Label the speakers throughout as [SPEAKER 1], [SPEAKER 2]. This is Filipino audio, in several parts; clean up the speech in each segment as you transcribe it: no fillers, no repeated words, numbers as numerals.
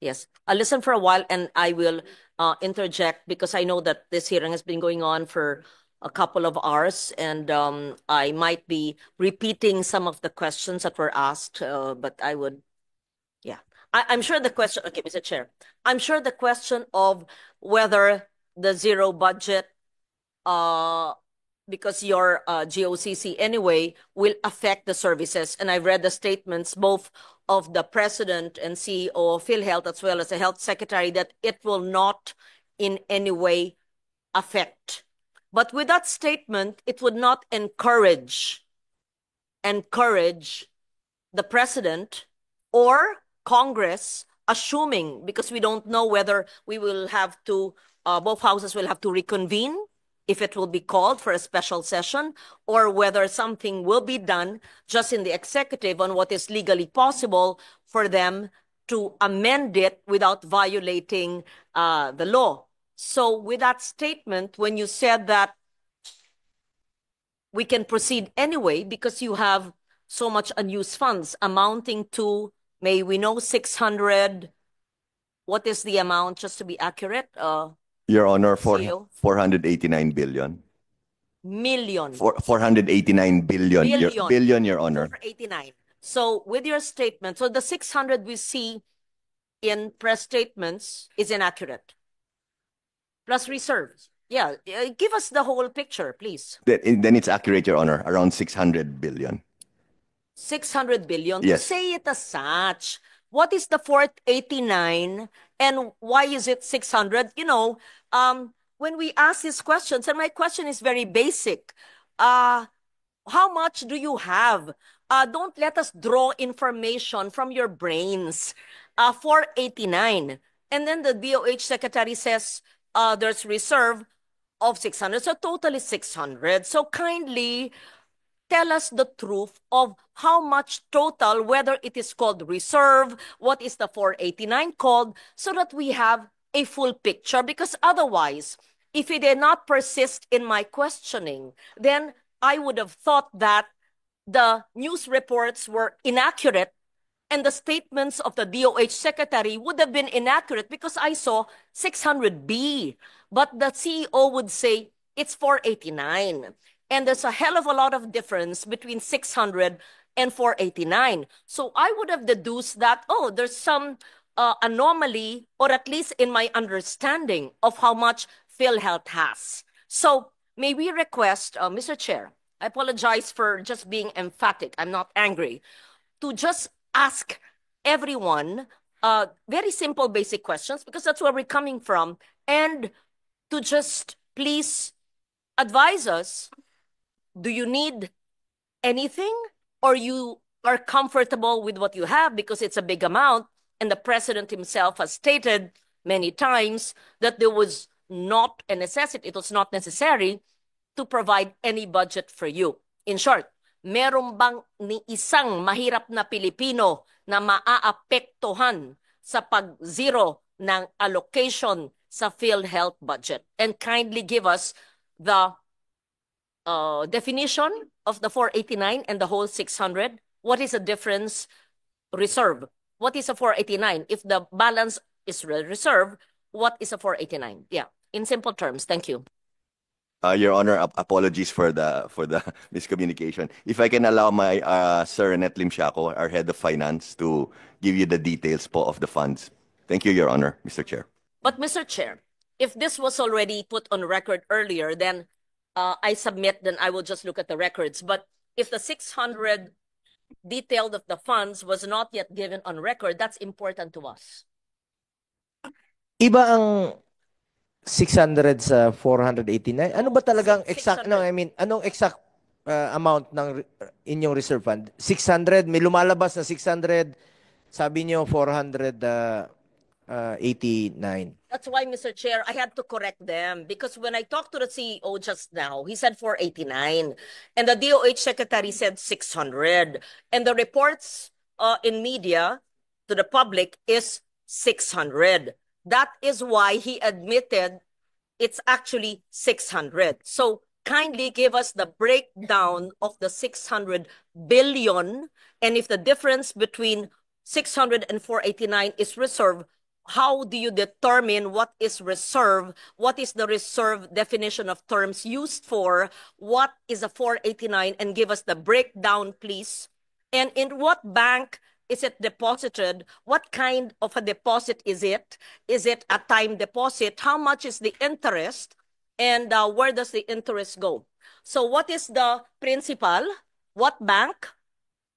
[SPEAKER 1] Yes, I'll listen for a while and I will interject because I know that this hearing has been going on for a couple of hours and I might be repeating some of the questions that were asked, but I would, yeah. I'm sure the question, okay, Mr. Chair, I'm sure the question of whether the zero budget uh, because your GOCC anyway will affect the services. And I've read the statements both of the president and CEO of PhilHealth as well as the health secretary that it will not in any way affect. But with that statement, it would not encourage the president or Congress assuming, because we don't know whether we will have to, both houses will have to reconvene if it will be called for a special session, or whether something will be done just in the executive on what is legally possible for them to amend it without violating the law. So with that statement, when you said that we can proceed anyway because you have so much unused funds amounting to, may we know, 600, what is the amount just to be accurate?
[SPEAKER 2] Your Honor,
[SPEAKER 1] CEO?
[SPEAKER 2] 489 billion.
[SPEAKER 1] Million.
[SPEAKER 2] 489 billion.
[SPEAKER 1] Billion.
[SPEAKER 2] Billion, Your Honor.
[SPEAKER 1] 489. So with your statement, so the 600 we see in press statements is inaccurate. Plus reserves. Yeah, give us the whole picture, please.
[SPEAKER 2] Then it's accurate, Your Honor, around 600 billion.
[SPEAKER 1] 600 billion.
[SPEAKER 2] Yes.
[SPEAKER 1] To say it as such, what is the 489 and why is it 600? You know, when we ask these questions, and my question is very basic, how much do you have? Don't let us draw information from your brains. 489. And then the DOH secretary says there's reserve of 600. So total is 600. So kindly tell us the truth of how much total, whether it is called reserve, what is the 489 called, so that we have a full picture. Because otherwise, if you did not persist in my questioning, then I would have thought that the news reports were inaccurate and the statements of the DOH secretary would have been inaccurate because I saw 600B. But the CEO would say it's 489. And there's a hell of a lot of difference between 600 and 489. So I would have deduced that, oh, there's some anomaly, or at least in my understanding of how much PhilHealth has. So may we request, Mr. Chair, I apologize for just being emphatic. I'm not angry. To just ask everyone very simple, basic questions, because that's where we're coming from, and to just please advise us, do you need anything or you are comfortable with what you have because it's a big amount? And the president himself has stated many times that there was not a necessity, it was not necessary to provide any budget for you. In short, meron bang ni isang mahirap na Pilipino na maaapektuhan sa pag-zero ng allocation sa PhilHealth budget? And kindly give us the definition of the 489 and the whole 600. What is the difference? Reserve. What is a 489? If the balance is reserve, what is a 489? Yeah, in simple terms. Thank you.
[SPEAKER 2] Your Honor, apologies for the miscommunication. If I can allow my Sir Renet Limsiaco, our head of finance, to give you the details po of the funds. Thank you, Your Honor, Mr. Chair.
[SPEAKER 1] But Mr. Chair, if this was already put on record earlier, then I submit, then I will just look at the records. But if the 600 detailed of the funds was not yet given on record, that's important to us.
[SPEAKER 3] Iba ang 600 sa 489. Ano ba talagang exact, no, I mean, anong exact amount ng inyong reserve fund? 600, may lumalabas na 600, sabi niyo 489.
[SPEAKER 1] That's why, Mr. Chair, I had to correct them because when I talked to the CEO just now, he said 489 and the DOH secretary said 600 and the reports in media to the public is 600. That is why he admitted it's actually 600. So kindly give us the breakdown of the 600 billion, and if the difference between 600 and 489 is reserve, how do you determine what is reserve? What is the reserve definition of terms used for? What is a 489? And give us the breakdown, please. And in what bank is it deposited? What kind of a deposit is it? Is it a time deposit? How much is the interest? And where does the interest go? So what is the principal? What bank?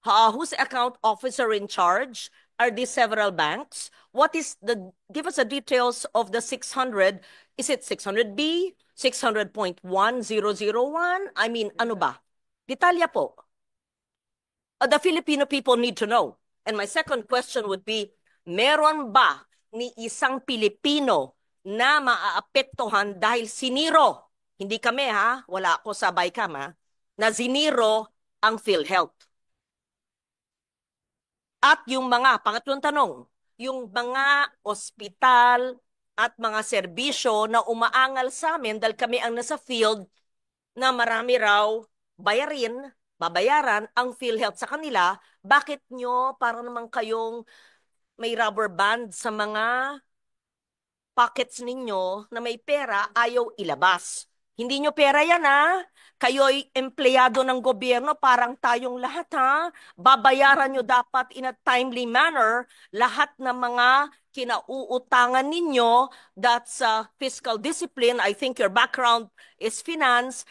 [SPEAKER 1] Who's account officer in charge? Are these several banks? What is the, give us the details of the 600. Is it 600B? 600.1001? I mean, ano ba? Detalya po. The Filipino people need to know. And my second question would be, meron ba ni isang Pilipino na maaapektuhan dahil siniro? Hindi kami ha, wala ako sa BICAM ha, na siniro ang PhilHealth. At yung mga, pangatlong tanong, yung mga ospital at mga serbisyo na umaangal sa amin dahil kami ang nasa field na marami raw babayaran ang PhilHealth sa kanila, bakit nyo para naman kayong may rubber band sa mga pockets ninyo na may pera ayaw ilabas? Hindi nyo pera yan ha. Kayo'y empleyado ng gobyerno, parang tayong lahat ha. Babayaran nyo dapat in a timely manner lahat ng mga kinauutangan ninyo. That's fiscal discipline. I think your background is finance.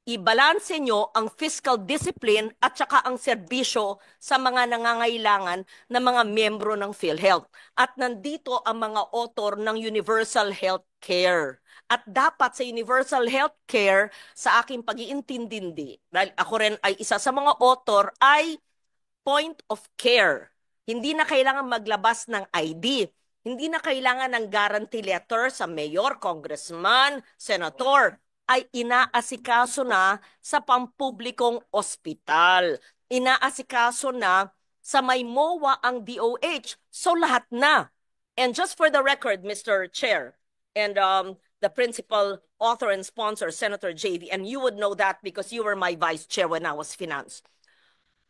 [SPEAKER 1] Ibalanse nyo ang fiscal discipline at saka ang serbisyo sa mga nangangailangan na mga miyembro ng PhilHealth. At nandito ang mga author ng Universal Health Care. At dapat sa Universal Health Care, sa aking pag-iintindindi, dahil ako rin ay isa sa mga author, ay point of care. Hindi na kailangan maglabas ng ID. Hindi na kailangan ng guarantee letter sa mayor, congressman, senator. Ay inaasikaso na sa pampublikong ospital. Inaasikaso na sa may MOA ang DOH. So lahat na. And just for the record, Mr. Chair, and the principal author and sponsor, Senator JV, and you would know that because you were my vice chair when I was finance.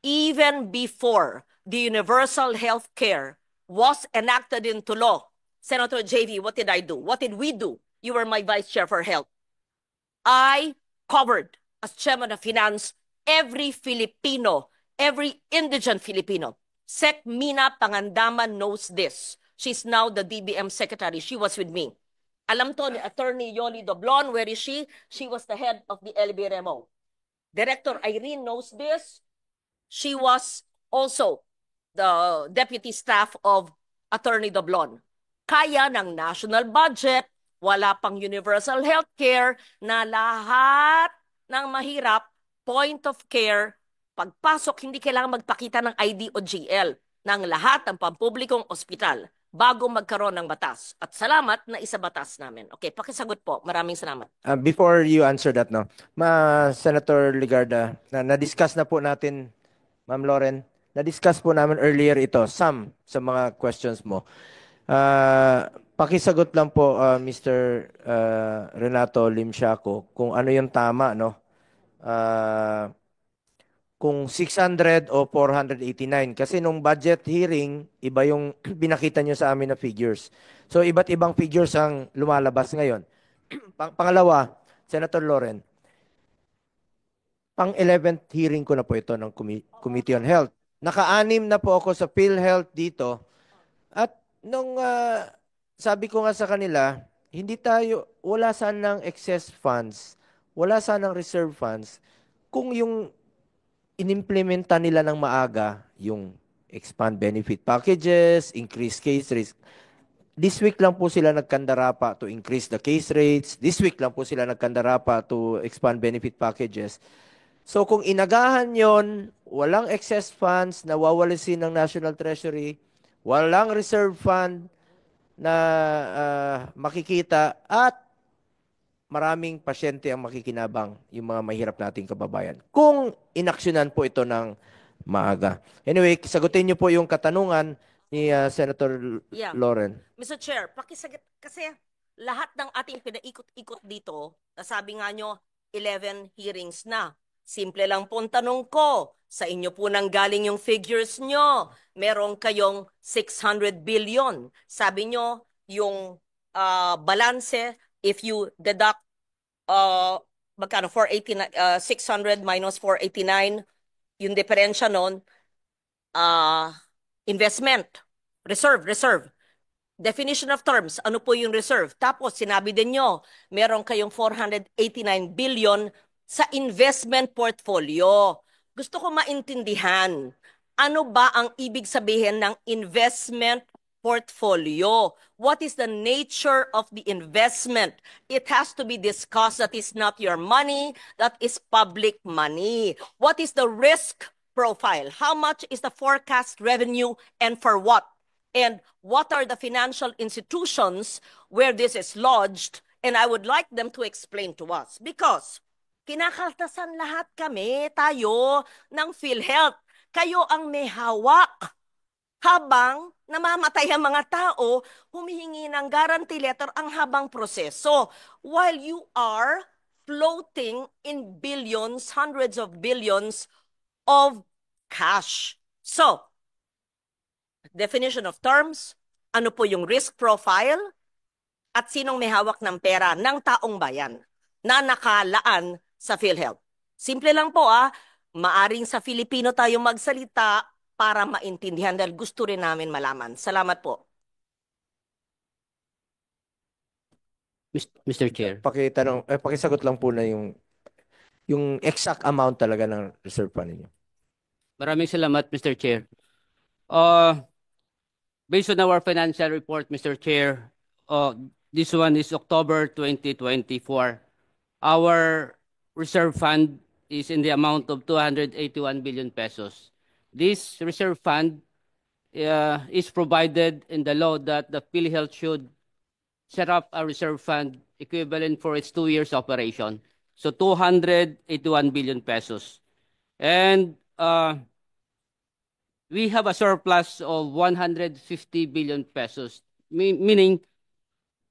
[SPEAKER 1] Even before the universal health care was enacted into law, Senator JV, what did I do? What did we do? You were my vice chair for health. I covered, as chairman of finance, every Filipino, every indigent Filipino. Sec Mina Pangandaman knows this. She's now the DBM secretary. She was with me. Alam to ni Attorney Yoli Doblon, where is she? She was the head of the LBRMO. Director Irene knows this. She was also the deputy staff of Attorney Doblon. Kaya ng national budget, wala pang universal health care na lahat ng mahirap, point of care, pagpasok hindi kailangan magpakita ng ID o GL ng lahat ng pampublikong ospital bago magkaroon ng batas. At salamat na isa batas namin. Okay, pakisagot po. Maraming salamat.
[SPEAKER 3] Before you answer that, no, Senator Ligarda, na-discuss na po natin, Ma'am Lauren, na-discuss po namin earlier ito, some sa mga questions mo. Pakisagot lang po, Mr. Renato Limsiaco, kung ano yung tama, no? Kung 600 o 489. Kasi nung budget hearing, iba yung binakita nyo sa amin na figures. So, iba't ibang figures ang lumalabas ngayon. Pangalawa, Senator Lauren, pang 11th hearing ko na po ito ng Committee on Health. Naka-anim na po ako sa PhilHealth dito. At nung sabi ko nga sa kanila, wala sanang excess funds, wala sanang reserve funds, kung yung inimplementa nila ng maaga, yung expand benefit packages, increase case rates. This week lang po sila nagkandarapa to increase the case rates. This week lang po sila nagkandarapa to expand benefit packages. So kung inagahan yon, walang excess funds na wawalisin ng National Treasury, walang reserve fund na makikita at maraming pasyente ang makikinabang, yung mga mahirap nating kababayan. Kung inaksyonan po ito ng maaga. Anyway, sagutin niyo po yung katanungan ni Senator Lauren.
[SPEAKER 1] Mr. Chair, pakisagot kasi lahat ng ating pinaikot-ikot dito, nasabi nga nyo 11 hearings na. Simple lang po ang tanong ko. Sa inyo po nang galing yung figures nyo. Meron kayong 600 billion. Sabi nyo, yung balanse, if you deduct magkano 489 600 minus 489 yung diferensya nun investment reserve definition of terms ano po yung reserve tapos sinabi din nyo meron kayong 489 billion sa investment portfolio gusto ko maintindihan ano ba ang ibig sabihin ng investment portfolio. What is the nature of the investment? It has to be discussed. That is not your money. That is public money. What is the risk profile? How much is the forecast revenue and for what? And what are the financial institutions where this is lodged? And I would like them to explain to us. Because kinakaltasan lahat kami, tayo, ng PhilHealth. Kayo ang may hawak habang namamatay ang mga tao, humihingi ng guarantee letter ang habang proseso. While you are floating in billions, hundreds of billions of cash. So, definition of terms, ano po yung risk profile, at sinong may hawak ng pera ng taong bayan na nakalaan sa PhilHealth. Simple lang po maaring sa Filipino tayo magsalita para maintindihan dahil gusto rin namin malaman. Salamat po.
[SPEAKER 4] Mr. Chair.
[SPEAKER 3] Pakisagot lang po na yung exact amount talaga ng reserve fund ninyo.
[SPEAKER 4] Maraming salamat, Mr. Chair. Based on our financial report, Mr. Chair, this one is October 2024. Our reserve fund is in the amount of 281 billion pesos. This reserve fund is provided in the law that the PhilHealth should set up a reserve fund equivalent for its 2 years operation. So 281 billion pesos. And we have a surplus of 150 billion pesos, meaning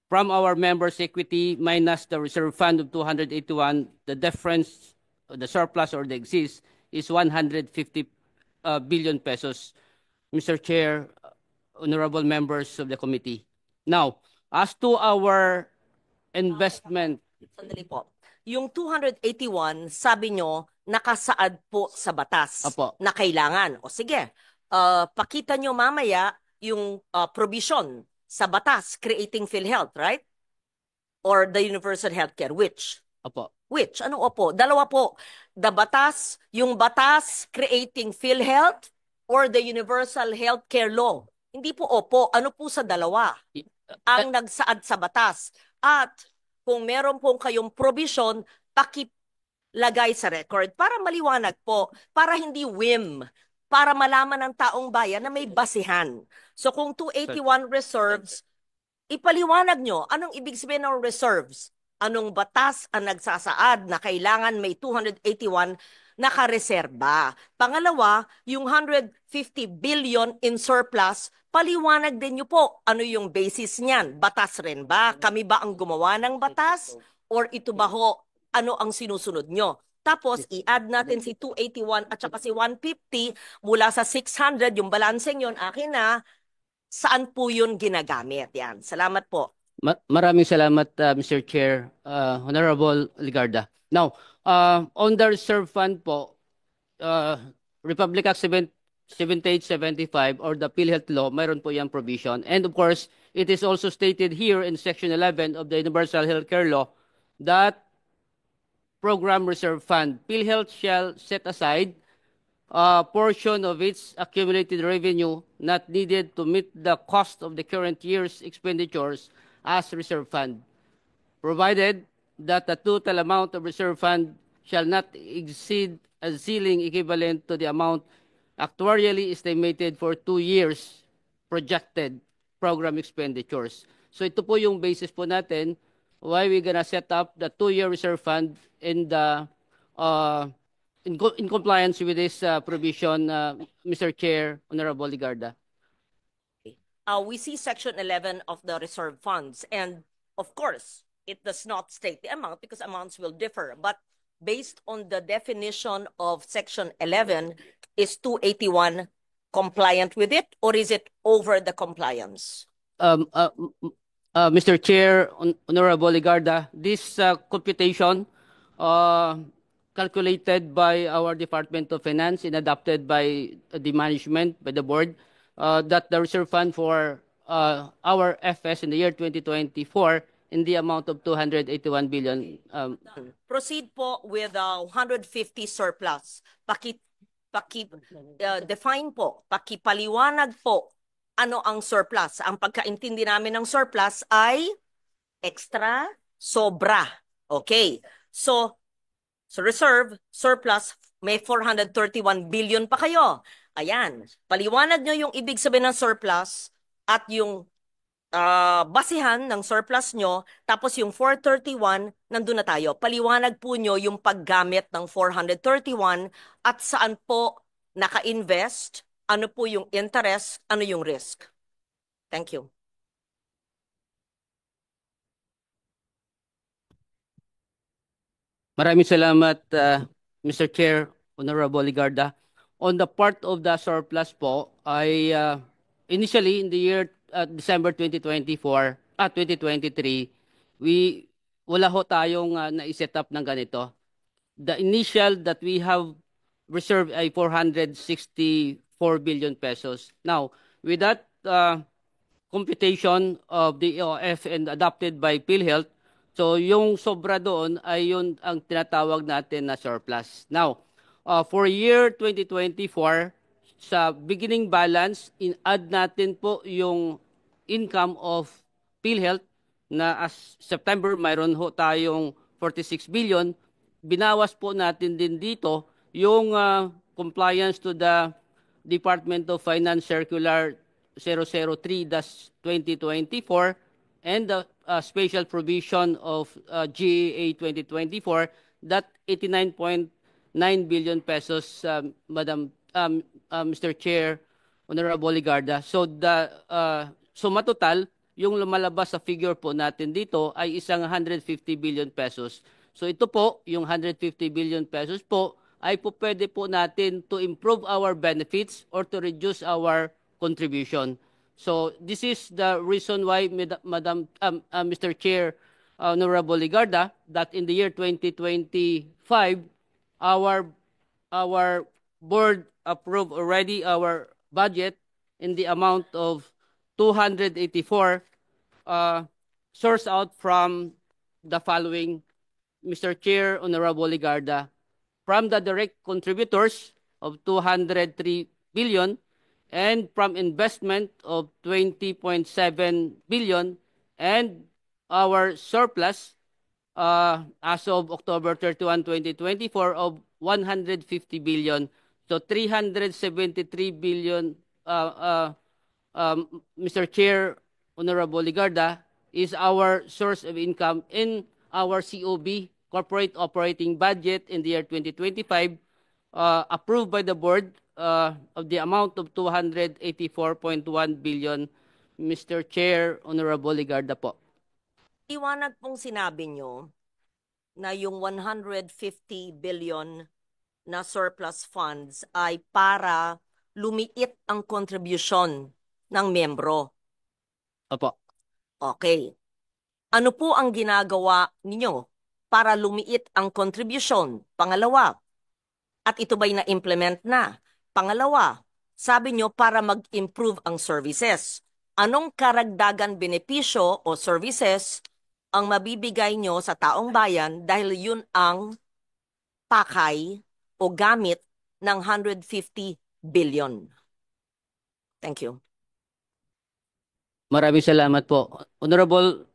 [SPEAKER 4] from our members' equity minus the reserve fund of 281, the difference, the surplus or the excess is 150 billion pesos. Mr. Chair, honorable members of the committee. Now, as to our investment.
[SPEAKER 1] Sandali po. Yung 281, sabi nyo, nakasaad po sa batas
[SPEAKER 4] Apo.
[SPEAKER 1] na kailangan. O sige, pakita nyo mamaya yung provision sa batas creating PhilHealth, right? Or the universal healthcare, which?
[SPEAKER 4] Opo.
[SPEAKER 1] Which? Ano opo? Dalawa po. The batas, yung batas creating PhilHealth or the universal healthcare law. Hindi po opo. Ano po sa dalawa? Ang nagsaad sa batas. At kung meron pong kayong provision, pakilagay sa record para maliwanag po, para hindi whim, para malaman ng taong bayan na may basihan. So kung 281 reserves, ipaliwanag nyo, anong ibig sabihin ng reserves? Anong batas ang nagsasaad na kailangan may 281 nakareserba? Pangalawa, yung 150 billion in surplus, paliwanag din nyo po, ano yung basis niyan? Batas rin ba? Kami ba ang gumawa ng batas? Or ito ba ho, ano ang sinusunod nyo? Tapos, i-add natin si 281 at saka si 150 mula sa 600, yung balanseng yun, akin na, saan po yun ginagamit? Yan. Salamat po.
[SPEAKER 4] Maraming salamat, Mr. Chair, Honorable Ligarda. Now, on the reserve fund po, Republic Act 7875 or the PhilHealth Law, mayroon po yung provision. And of course, it is also stated here in Section 11 of the Universal Healthcare Law that Program Reserve Fund, PhilHealth shall set aside a portion of its accumulated revenue not needed to meet the cost of the current year's expenditures as reserve fund, provided that the total amount of reserve fund shall not exceed a ceiling equivalent to the amount actuarially estimated for 2 years projected program expenditures. So ito po yung basis po natin why we gonna set up the 2-year reserve fund in the in compliance with this provision, Mr. Chair, Honorable Ligarda.
[SPEAKER 1] We see Section 11 of the reserve funds, and of course, it does not state the amount because amounts will differ. But based on the definition of Section 11, is 281 compliant with it, or is it over the compliance?
[SPEAKER 4] Mr. Chair, Honorable Ligarda, this computation calculated by our Department of Finance and adopted by the management, by the board, that the reserve fund for our FS in the year 2024 in the amount of 281 billion.
[SPEAKER 1] Proceed po with 150 surplus. Define po, pakipaliwanag po ano ang surplus. Ang pagkaintindi namin ng surplus ay extra, sobra. Okay. So reserve, surplus, may 431 billion pa kayo. Ayan. Paliwanag nyo yung ibig sabihin ng surplus at yung basihan ng surplus nyo, tapos yung 431, nandun na tayo. Paliwanag po nyo yung paggamit ng 431 at saan po naka-invest, ano po yung interest, ano yung risk. Thank you.
[SPEAKER 4] Maraming salamat, Mr. Chair, Honorable Ligarda. On the part of the surplus po, I initially in the year December 2024, 2023, wala ho tayong na-set up ng ganito. The initial that we have reserved ay 464 billion pesos. Now, with that computation of the EOF and adopted by PhilHealth, so yung sobra doon ay yun ang tinatawag natin na surplus. Now, for year 2024, sa beginning balance, in-add natin po yung income of PhilHealth na as September mayroon ho tayong 46 billion. Binawas po natin din dito yung compliance to the Department of Finance Circular 003-2024 and the special provision of GAA 2024, that 89.9 billion pesos, Mr. Chair, Honorable Ligarda. So matotal, yung lumalabas sa figure po natin dito ay isang 150 billion pesos. So ito po, yung 150 billion pesos po, ay po pwede po natin to improve our benefits or to reduce our contribution. So this is the reason why, Mr. Chair, Honorable Ligarda, that in the year 2025, our board approved already our budget in the amount of 284, sourced out from the following, Mr. Chair, Honorable Ligarda, from the direct contributors of 203 billion and from investment of 20.7 billion, and our surplus as of October 31, 2024 of 150 billion. So 373 billion, Mr. Chair, Honorable Ligarda, is our source of income in our COB, Corporate Operating Budget, in the year 2025, approved by the board of the amount of 284.1 billion. Mr. Chair, Honorable Ligarda po.
[SPEAKER 1] Iwanag pong sinabi nyo na yung 150 billion na surplus funds ay para lumiit ang contribution ng membro.
[SPEAKER 4] Opo.
[SPEAKER 1] Okay. Ano po ang ginagawa ninyo para lumiit ang contribution? Pangalawa, at ito ba'y na-implement na? Pangalawa, sabi nyo para mag-improve ang services. Anong karagdagan benepisyo o services ang mabibigay nyo sa taong bayan dahil yun ang pakay o gamit ng 150 billion? Thank you.
[SPEAKER 4] Maraming salamat po. Honorable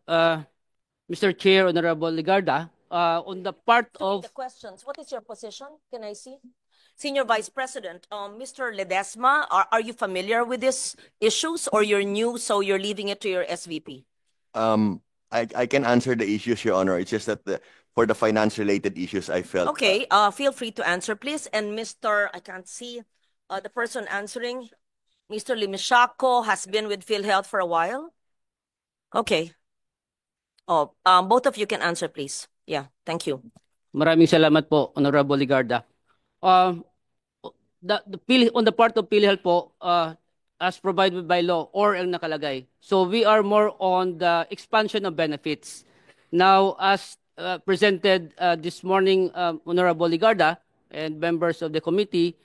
[SPEAKER 4] Mr. Chair, Honorable Ligarda, on the part of...
[SPEAKER 1] The questions, what is your position? Can I see? Senior Vice President, Mr. Ledesma, are you familiar with these issues or you're new, so you're leaving it to your SVP?
[SPEAKER 2] I can answer the issues, Your Honor. It's just that for the finance-related issues, I felt...
[SPEAKER 1] Okay, feel free to answer, please. And I can't see the person answering. Mr. Limishako has been with PhilHealth for a while. Okay. Oh, both of you can answer, please. Yeah, thank you.
[SPEAKER 4] Maraming salamat po, Honorable Ligarda. Uh, on the part of PhilHealth po, as provided by law or ang nakalagay. So we are more on the expansion of benefits. Now, as presented this morning, Honorable Ligarda and members of the committee,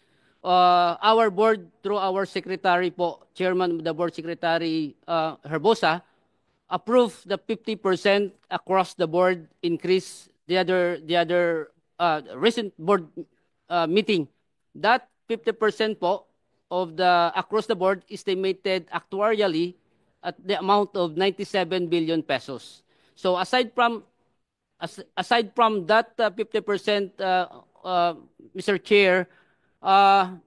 [SPEAKER 4] our board through our secretary po, Chairman of the Board Secretary Herbosa, approved the 50% across the board increase. The other recent board meeting, that 50% po of the across the board estimated actuarially at the amount of 97 billion pesos. So aside from that 50%, Mr. Chair,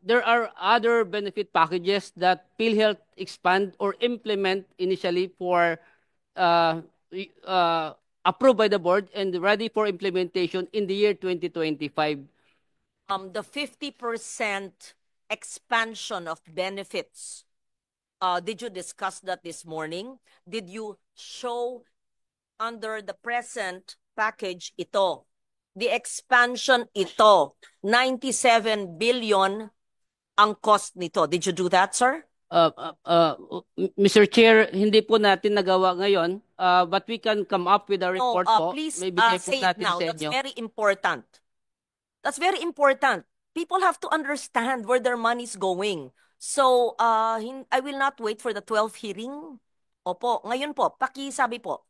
[SPEAKER 4] there are other benefit packages that PhilHealth expand or implement initially for uh, approved by the board and ready for implementation in the year 2025.
[SPEAKER 1] The 50% expansion of benefits, did you discuss that this morning? Did you show under the present package ito? The expansion ito, 97 billion ang cost nito. Did you do that, sir?
[SPEAKER 4] Mr. Chair, hindi po natin nagawa ngayon, but we can come up with a
[SPEAKER 1] No,
[SPEAKER 4] report po.
[SPEAKER 1] please
[SPEAKER 4] Bibigay po
[SPEAKER 1] say it
[SPEAKER 4] natin
[SPEAKER 1] now.
[SPEAKER 4] sa
[SPEAKER 1] That's
[SPEAKER 4] inyo.
[SPEAKER 1] very important. That's very important. People have to understand where their money's going. So, I will not wait for the 12th hearing. Opo, ngayon po, pakisabi po.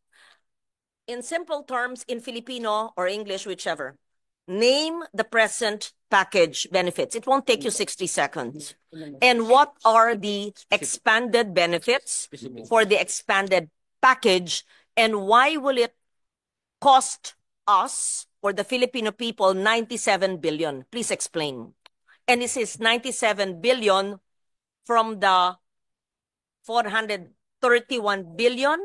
[SPEAKER 1] In simple terms, in Filipino or English, whichever, name the present package benefits. It won't take you 60 seconds. And what are the expanded benefits for the expanded package, and why will it cost us or the Filipino people 97 billion? Please explain. And this is 97 billion from the 431 billion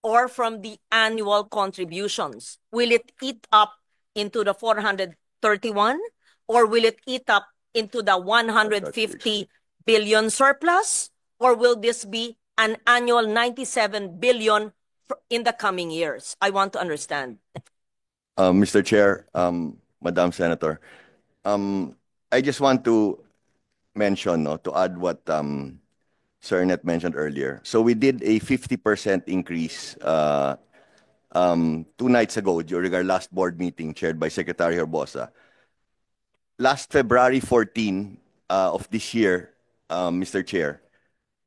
[SPEAKER 1] or from the annual contributions? Will it eat up into the 431 or will it eat up into the 150 billion surplus? Or will this be an annual 97 billion in the coming years? I want to understand.
[SPEAKER 2] Mr. Chair, Madam Senator, I just want to mention, no, to add what Sir Net mentioned earlier. So we did a 50% increase 2 nights ago during our last board meeting chaired by Secretary Herbosa. Last February 14 of this year, Mr. Chair,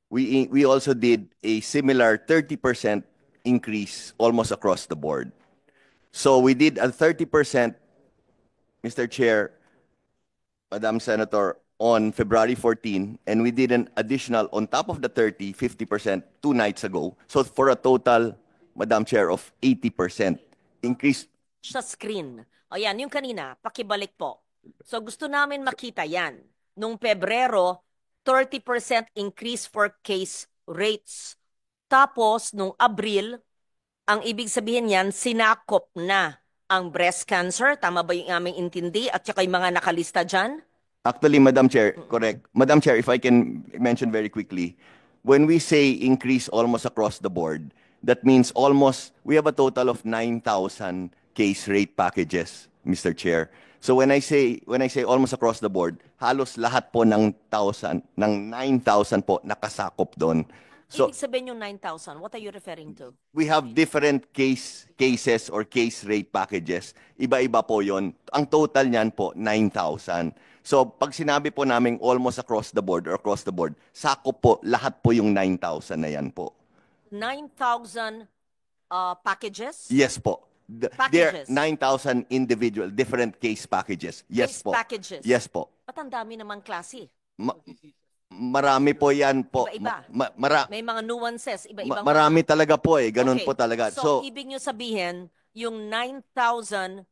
[SPEAKER 2] we also did a similar 30% increase almost across the board. So we did a 30%, Mr. Chair, Madam Senator, on February 14, and we did an additional on top of the 30, 50% 2 nights ago. So for a total, Madam Chair, of 80% increase.
[SPEAKER 1] Sa screen. O yan, yung kanina, pakibalik po. So gusto namin makita yan. Nung Pebrero, 30% increase for case rates. Tapos, nung Abril, ang ibig sabihin yan, sinakop na ang breast cancer. Tama ba yung aming intindi? At saka yung mga nakalista dyan?
[SPEAKER 2] Actually, Madam Chair, correct. Madam Chair, if I can mention very quickly, when we say increase almost across the board, that means almost, we have a total of 9,000 case rate packages, Mr. Chair. So when I say almost across the board, halos lahat po ng 9,000 po nakasakop doon. So
[SPEAKER 1] Ibig sabihin yung 9,000, what are you referring to?
[SPEAKER 2] we have different cases or case rate packages. Iba-iba po yon. Ang total niyan po, 9,000. So pag sinabi po namin almost across the board or across the board, sakop po, lahat po yung 9,000 na yan po.
[SPEAKER 1] 9,000 packages?
[SPEAKER 2] Yes po. There
[SPEAKER 1] Packages.
[SPEAKER 2] 9,000 individual, different case packages. Yes
[SPEAKER 1] Case
[SPEAKER 2] po.
[SPEAKER 1] packages.
[SPEAKER 2] Yes po.
[SPEAKER 1] Ba't ang dami naman klase?
[SPEAKER 2] Marami po yan po.
[SPEAKER 1] Iba-iba. May mga nuances, iba-ibang
[SPEAKER 2] Marami talaga po eh. Ganun
[SPEAKER 1] Okay.
[SPEAKER 2] po talaga.
[SPEAKER 1] So, ibig nyo sabihin, yung 9,000,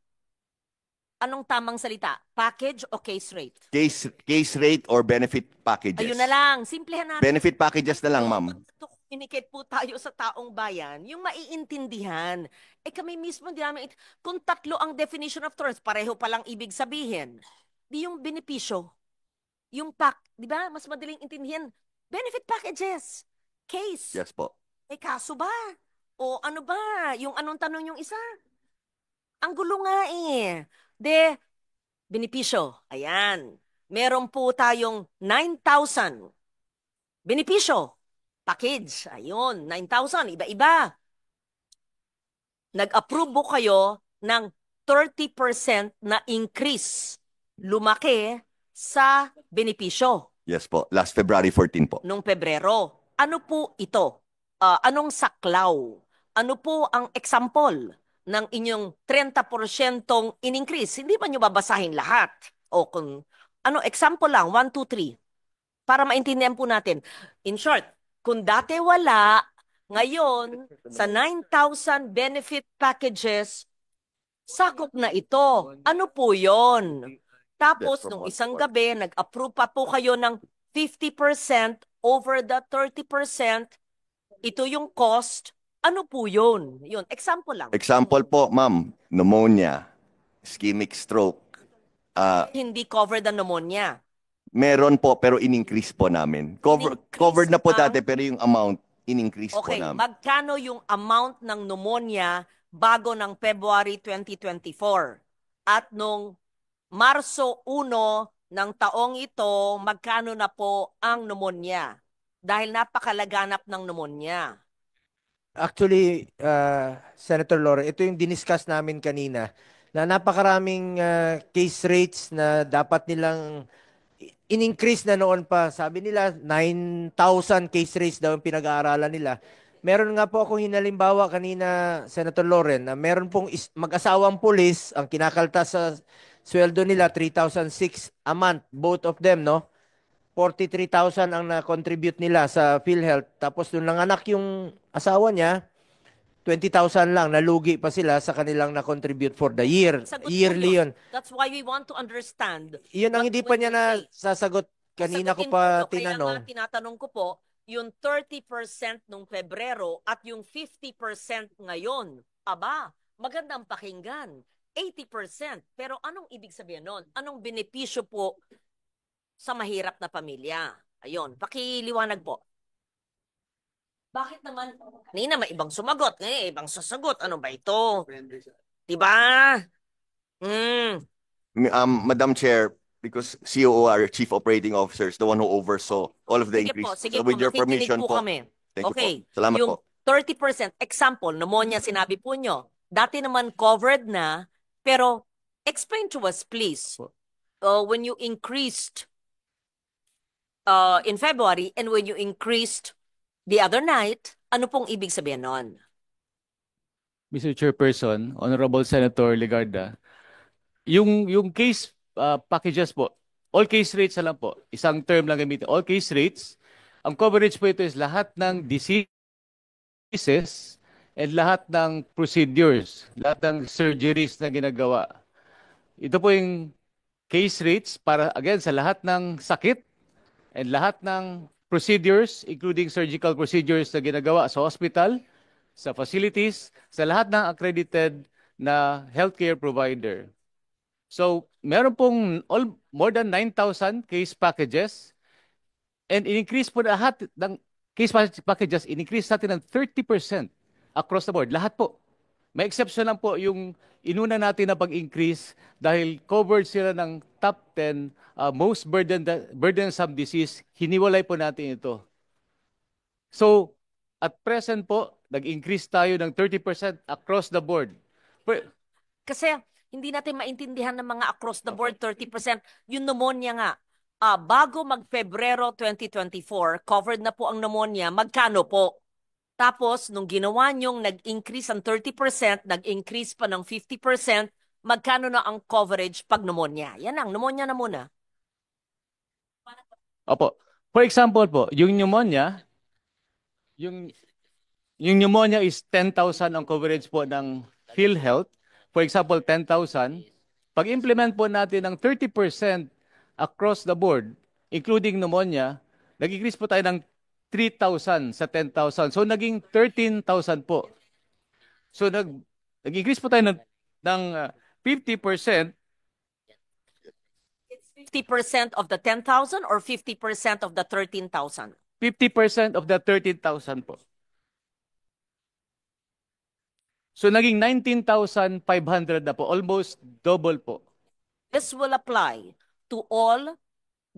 [SPEAKER 1] anong tamang salita? Package o case rate?
[SPEAKER 2] Case rate or benefit packages.
[SPEAKER 1] Ayun na lang. Simplehan natin.
[SPEAKER 2] Benefit packages na lang, ma'am.
[SPEAKER 1] To communicate po tayo sa taong bayan, yung maiintindihan. Kami mismo, di namin, kung tatlo ang definition of terms, pareho palang ibig sabihin. Di yung benepisyo. Yung di ba? Mas madaling intindihan. Benefit packages. Case.
[SPEAKER 2] Yes po.
[SPEAKER 1] Kaso ba? O ano ba? Yung anong tanong yung isa? Ang gulo nga eh. De, benepisyo. Ayan. Meron po tayong 9,000 benepisyo. Package. Ayun, 9,000. Iba-iba. Nag-approve po kayo ng 30% na increase. Lumaki sa benepisyo
[SPEAKER 2] Yes po. Last February 14 po.
[SPEAKER 1] nung Pebrero. Ano po ito? Anong saklaw? Ano po ang example ng inyong 30% in-increase? Hindi ba nyo babasahin lahat? O kung, ano, example lang, 1, 2, 3. Para maintindihan po natin. In short, kung dati wala, ngayon, sa 9,000 benefit packages, sakop na ito. Ano po yon? Tapos, nung isang gabi, nag-approve pa po kayo ng 50% over the 30%. Ito yung cost. Ano po yun? Yun, example lang.
[SPEAKER 2] Example po, ma'am, pneumonia, ischemic stroke.
[SPEAKER 1] Hindi covered ang pneumonia.
[SPEAKER 2] Meron po pero in-increase po namin. Covered na po
[SPEAKER 1] ang-
[SPEAKER 2] dati pero yung amount in-increase po
[SPEAKER 1] Okay,
[SPEAKER 2] namin.
[SPEAKER 1] magkano yung amount ng pneumonia bago ng February 2024? At nung Marso 1 ng taong ito, magkano na po ang pneumonia? Dahil napakalaganap ng pneumonia.
[SPEAKER 3] Actually, Senator Lore, ito yung diniscuss namin kanina na napakaraming case rates na dapat nilang in-increase na noon pa. Sabi nila, 9,000 case rates daw yung pinag-aaralan nila. Meron nga po ako hinalimbawa kanina, Senator Loren, na meron pong mag-asawang pulis, ang kinakaltas sa sweldo nila, 3,006 a month, both of them, no? 43,000 ang na-contribute nila sa PhilHealth. Tapos nung nanganak yung asawa niya, 20,000 lang, nalugi pa sila sa kanilang na-contribute for the year.
[SPEAKER 1] Sagot po
[SPEAKER 3] Yearly yun.
[SPEAKER 1] That's why we want to understand.
[SPEAKER 3] Yun ang
[SPEAKER 1] what
[SPEAKER 3] hindi
[SPEAKER 1] will
[SPEAKER 3] pa niya
[SPEAKER 1] you say?
[SPEAKER 3] nasasagot. Kanina ko
[SPEAKER 1] Sagutin
[SPEAKER 3] pa
[SPEAKER 1] ko to. Kaya
[SPEAKER 3] tinanong.
[SPEAKER 1] nga tinatanong ko po, yung 30% nung Pebrero at yung 50% ngayon. Aba, magandang pakinggan. 80%. Pero anong ibig sabihin nun? Anong benepisyo po sa mahirap na pamilya? Ayun, pakiliwanag po. Bakit naman? Kanina may ibang sumagot, ngayon ibang sasagot. Ano ba ito? Diba? Hmm.
[SPEAKER 2] Madam Chair, because COO, our Chief Operating Officer, is the one who oversaw all of the
[SPEAKER 1] Sige
[SPEAKER 2] increase.
[SPEAKER 1] po, sige
[SPEAKER 2] So
[SPEAKER 1] po,
[SPEAKER 2] with your
[SPEAKER 1] makikinig
[SPEAKER 2] permission
[SPEAKER 1] po
[SPEAKER 2] po.
[SPEAKER 1] kami.
[SPEAKER 2] Thank you
[SPEAKER 1] Okay,
[SPEAKER 2] po. Salamat
[SPEAKER 1] yung
[SPEAKER 2] po.
[SPEAKER 1] 30%, example, pneumonia sinabi po nyo. Dati naman covered na, pero explain to us please, when you increased in February and when you increased the other night, ano pong ibig sabihin nun?
[SPEAKER 5] Mr. Chairperson, Honorable Senator Legarda, yung case packages po, all case rates na lang po, isang term lang gamitin, all case rates, ang coverage po ito is lahat ng diseases and lahat ng procedures, lahat ng surgeries na ginagawa. Ito po yung case rates para again sa lahat ng sakit and lahat ng procedures, including surgical procedures na ginagawa sa hospital, sa facilities, sa lahat ng accredited na healthcare provider. So, meron pong more than 9,000 case packages and in-increase po lahat ng case packages, in-increase natin ng 30% across the board. Lahat po. May exception lang po yung inuna natin na pag-increase dahil covered sila ng top 10 most burdensome disease. Hiniwalay po natin ito. So, at present po, nag-increase tayo ng 30% across the board.
[SPEAKER 1] Kasi hindi natin maintindihan ng mga across the board 30%. Yung pneumonia nga, bago mag-Febrero 2024, covered na po ang pneumonia, magkano po? Tapos, nung ginawa nyong nag-increase ang 30%, nag-increase pa ng 50%, magkano na ang coverage pag pneumonia? Yan lang, pneumonia na muna.
[SPEAKER 5] Opo. For example po, yung pneumonia, yung pneumonia is 10,000 ang coverage po ng PhilHealth. For example, 10,000. Pag-implement po natin ng 30% across the board, including pneumonia, nag-increase po tayo ng 3,000 sa 10,000. So, naging 13,000 po. So, nag-increase po tayo ng 50%.
[SPEAKER 1] 50% of the 10,000 or 50% of the 13,000?
[SPEAKER 5] 50% of the 13,000 po. So naging 19,500 na po, almost double po.
[SPEAKER 1] This will apply to all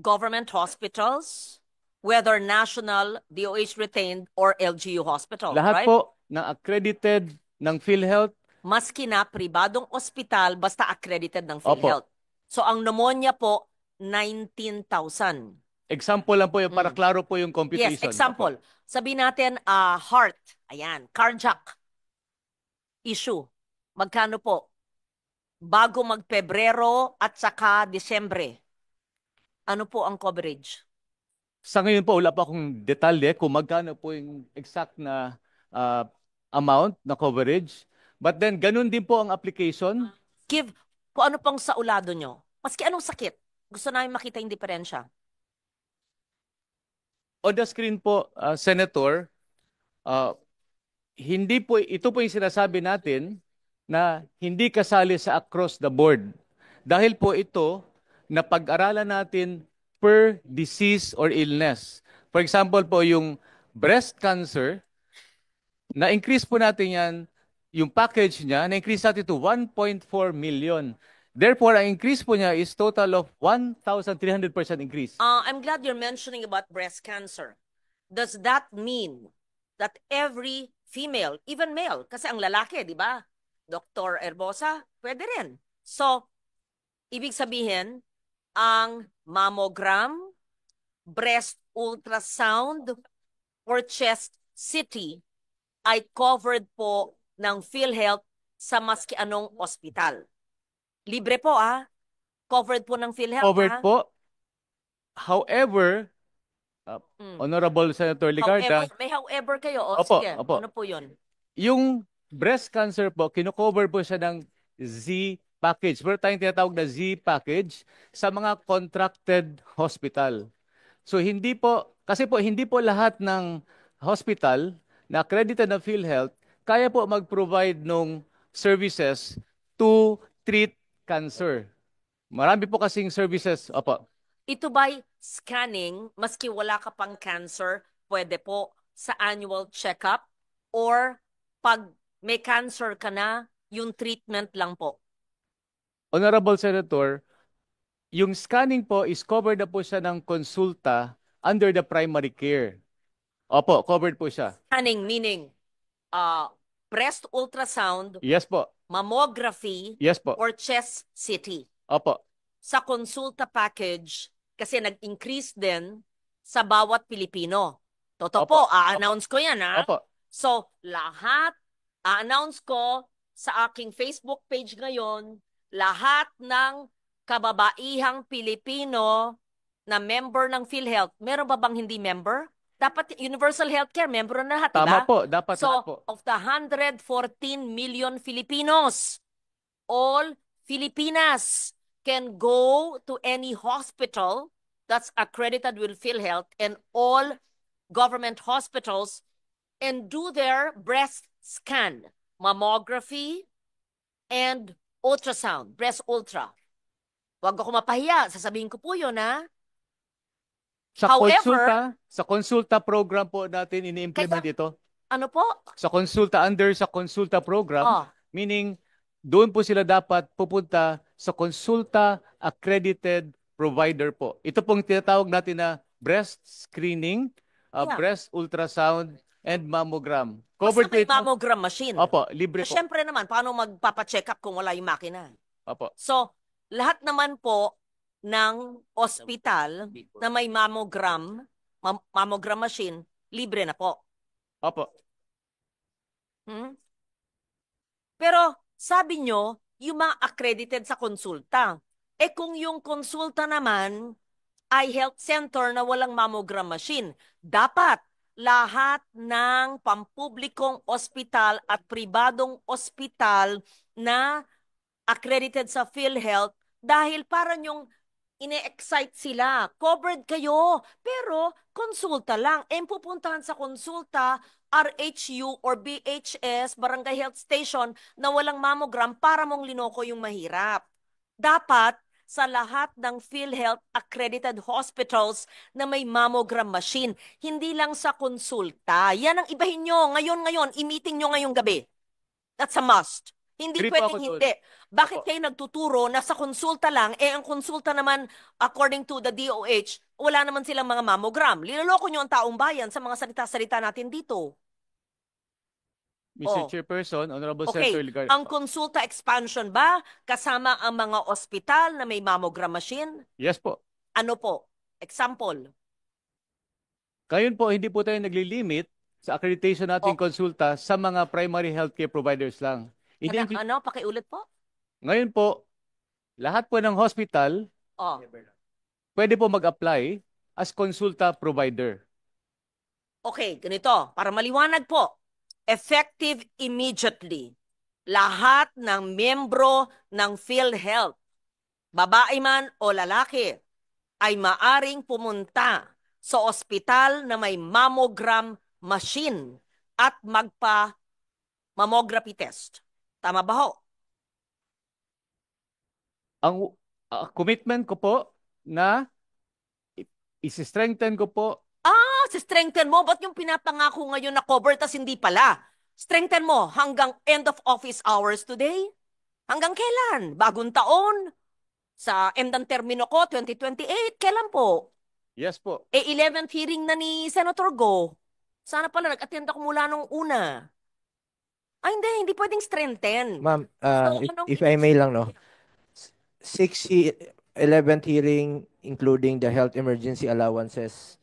[SPEAKER 1] government hospitals, whether national, DOH retained, or LGU hospital,
[SPEAKER 5] Lahat
[SPEAKER 1] right?
[SPEAKER 5] po ng accredited ng PhilHealth,
[SPEAKER 1] Maski na pribadong ospital, basta accredited ng
[SPEAKER 5] Opo.
[SPEAKER 1] PhilHealth. So ang pneumonia po, 19,000.
[SPEAKER 5] example lang po yung para klaro po yung computation.
[SPEAKER 1] Yes, example. Sabihin natin, heart, ayan, cardiac issue. Magkano po? Bago mag-Pebrero at saka Disyembre. Ano po ang coverage?
[SPEAKER 5] Sa ngayon po, wala pa akong detalye kung magkano po yung exact na amount na coverage. But then, ganun din po ang application.
[SPEAKER 1] Give, kung ano pang saulado nyo. Maski anong sakit. Gusto namin makita yung diferensya.
[SPEAKER 5] On the screen po, Senator, hindi po, ito po yung sinasabi natin na hindi kasali sa across the board. Dahil po ito, na pag-aralan natin per disease or illness. For example po, yung breast cancer, na-increase po natin yan, yung package niya, na-increase natin to 1.4 million. Therefore, ang increase po niya is total of 1,300% increase.
[SPEAKER 1] I'm glad you're mentioning about breast cancer. Does that mean that every female, even male, kasi ang lalaki, di ba? Dr. Herbosa, pwede rin. So, ibig sabihin, ang mammogram, breast ultrasound, or chest CT ay covered po ng PhilHealth sa maski anong ospital. Libre po Covered po ng PhilHealth
[SPEAKER 5] Covered po. However, Honorable Senator Ligarda,
[SPEAKER 1] However, may however kayo.
[SPEAKER 5] Opo,
[SPEAKER 1] Sige,
[SPEAKER 5] opo.
[SPEAKER 1] ano po yun?
[SPEAKER 5] yung breast cancer po, kino-cover po siya ng Z package. Pero tayong tinatawag na Z package sa mga contracted hospital. So hindi po, kasi po hindi po lahat ng hospital na accredited na PhilHealth kaya po mag-provide ng services to treat cancer. Marami po kasing services. Opo.
[SPEAKER 1] Ito ba'y scanning, maski wala ka pang cancer, pwede po sa annual checkup? Or pag may cancer ka na, yung treatment lang po?
[SPEAKER 5] Honorable Senator, yung scanning po is covered na po siya ng konsulta under the primary care. Opo, covered po siya.
[SPEAKER 1] Scanning meaning breast ultrasound,
[SPEAKER 5] Yes po.
[SPEAKER 1] mammography,
[SPEAKER 5] Yes po.
[SPEAKER 1] or chest CT.
[SPEAKER 5] Opo.
[SPEAKER 1] Sa konsulta package, kasi nag-increase din sa bawat Pilipino. Totoo
[SPEAKER 5] Opo.
[SPEAKER 1] po, a-announce ko yan
[SPEAKER 5] Opo.
[SPEAKER 1] So, lahat, a-announce ko sa aking Facebook page ngayon, lahat ng kababaihang Pilipino na member ng PhilHealth, meron ba bang hindi member? Dapat universal healthcare, member na lahat,
[SPEAKER 5] Tama
[SPEAKER 1] diba?
[SPEAKER 5] po, dapat
[SPEAKER 1] So,
[SPEAKER 5] lahat po.
[SPEAKER 1] of the 114 million Filipinos, all Filipinas can go to any hospital that's accredited with PhilHealth and all government hospitals and do their breast scan, mammography, and ultrasound, breast ultra. Huwag ako mapahiya, sasabihin ko po yun However,
[SPEAKER 5] Sa konsulta program po natin ini-implement ito.
[SPEAKER 1] Ano po?
[SPEAKER 5] Sa konsulta program,
[SPEAKER 1] Oh,
[SPEAKER 5] meaning doon po sila dapat pupunta sa konsulta accredited provider po. Ito pong tinatawag natin na breast screening,
[SPEAKER 1] Yeah.
[SPEAKER 5] breast ultrasound, and mammogram.
[SPEAKER 1] basta
[SPEAKER 5] Covered po
[SPEAKER 1] may
[SPEAKER 5] ito.
[SPEAKER 1] mammogram machine.
[SPEAKER 5] Opo, libre po.
[SPEAKER 1] Siyempre naman, paano magpapacheck up kung wala yung makina?
[SPEAKER 5] Opo.
[SPEAKER 1] So, lahat naman po ng ospital na may mammogram, mammogram machine, libre na po.
[SPEAKER 5] Opo.
[SPEAKER 1] Pero sabi nyo, yung mga accredited sa konsulta. Kung yung konsulta naman ay health center na walang mammogram machine, dapat lahat ng pampublikong ospital at pribadong ospital na accredited sa PhilHealth dahil parang yung ine-excite sila. Covered kayo, pero konsulta lang. Pupuntahan sa konsulta, RHU or BHS, Barangay Health Station, na walang mammogram para mong linoko yung mahirap. Dapat sa lahat ng PhilHealth accredited hospitals na may mammogram machine, hindi lang sa konsulta. Yan ang ibahin nyo. Ngayon, i-meeting nyo ngayong gabi. That's a must. Hindi
[SPEAKER 5] Agree po
[SPEAKER 1] pwedeng
[SPEAKER 5] ako doon.
[SPEAKER 1] hindi. Bakit
[SPEAKER 5] Opo.
[SPEAKER 1] kayo nagtuturo na sa konsulta lang, ang konsulta naman, according to the DOH, wala naman silang mga mammogram. Linuloko nyo ang taong bayan sa mga salita-salita natin dito.
[SPEAKER 5] Mr.
[SPEAKER 1] Oh.
[SPEAKER 5] Chairperson, Honorable
[SPEAKER 1] Okay,
[SPEAKER 5] Senator Ligarda.
[SPEAKER 1] ang konsulta expansion ba kasama ang mga ospital na may mammogram machine?
[SPEAKER 5] Yes po.
[SPEAKER 1] Ano po? Example.
[SPEAKER 5] Ngayon po, hindi po tayo naglilimit sa accreditation nating
[SPEAKER 1] Oh.
[SPEAKER 5] konsulta sa mga primary healthcare providers lang.
[SPEAKER 1] Ano? Pakiulit po?
[SPEAKER 5] Ngayon po, lahat po ng hospital
[SPEAKER 1] Oh.
[SPEAKER 5] pwede po mag-apply as konsulta provider.
[SPEAKER 1] Okay, ganito. Para maliwanag po. Effective immediately. Lahat ng miyembro ng PhilHealth, babae man o lalaki, ay maaring pumunta sa ospital na may mammogram machine at magpa-mammography test. Tama ba ho?
[SPEAKER 5] Ang commitment ko po na isi-strengthen ko po.
[SPEAKER 1] Strengthen mo. Ba't yung pinapangako ngayon na cover tas hindi pala? Strengthen mo hanggang end of office hours today? Hanggang kailan? Bagong taon? Sa end ng termino ko, 2028? Kailan po?
[SPEAKER 5] Yes po.
[SPEAKER 1] 11th hearing na ni Senator Go. Sana pala nag-attend ako mula nung una. Ay, hindi pwedeng strengthen.
[SPEAKER 3] Ma'am,
[SPEAKER 1] So, anong
[SPEAKER 3] if I may
[SPEAKER 1] ibig
[SPEAKER 3] lang, no? 11th hearing, including the health emergency allowances.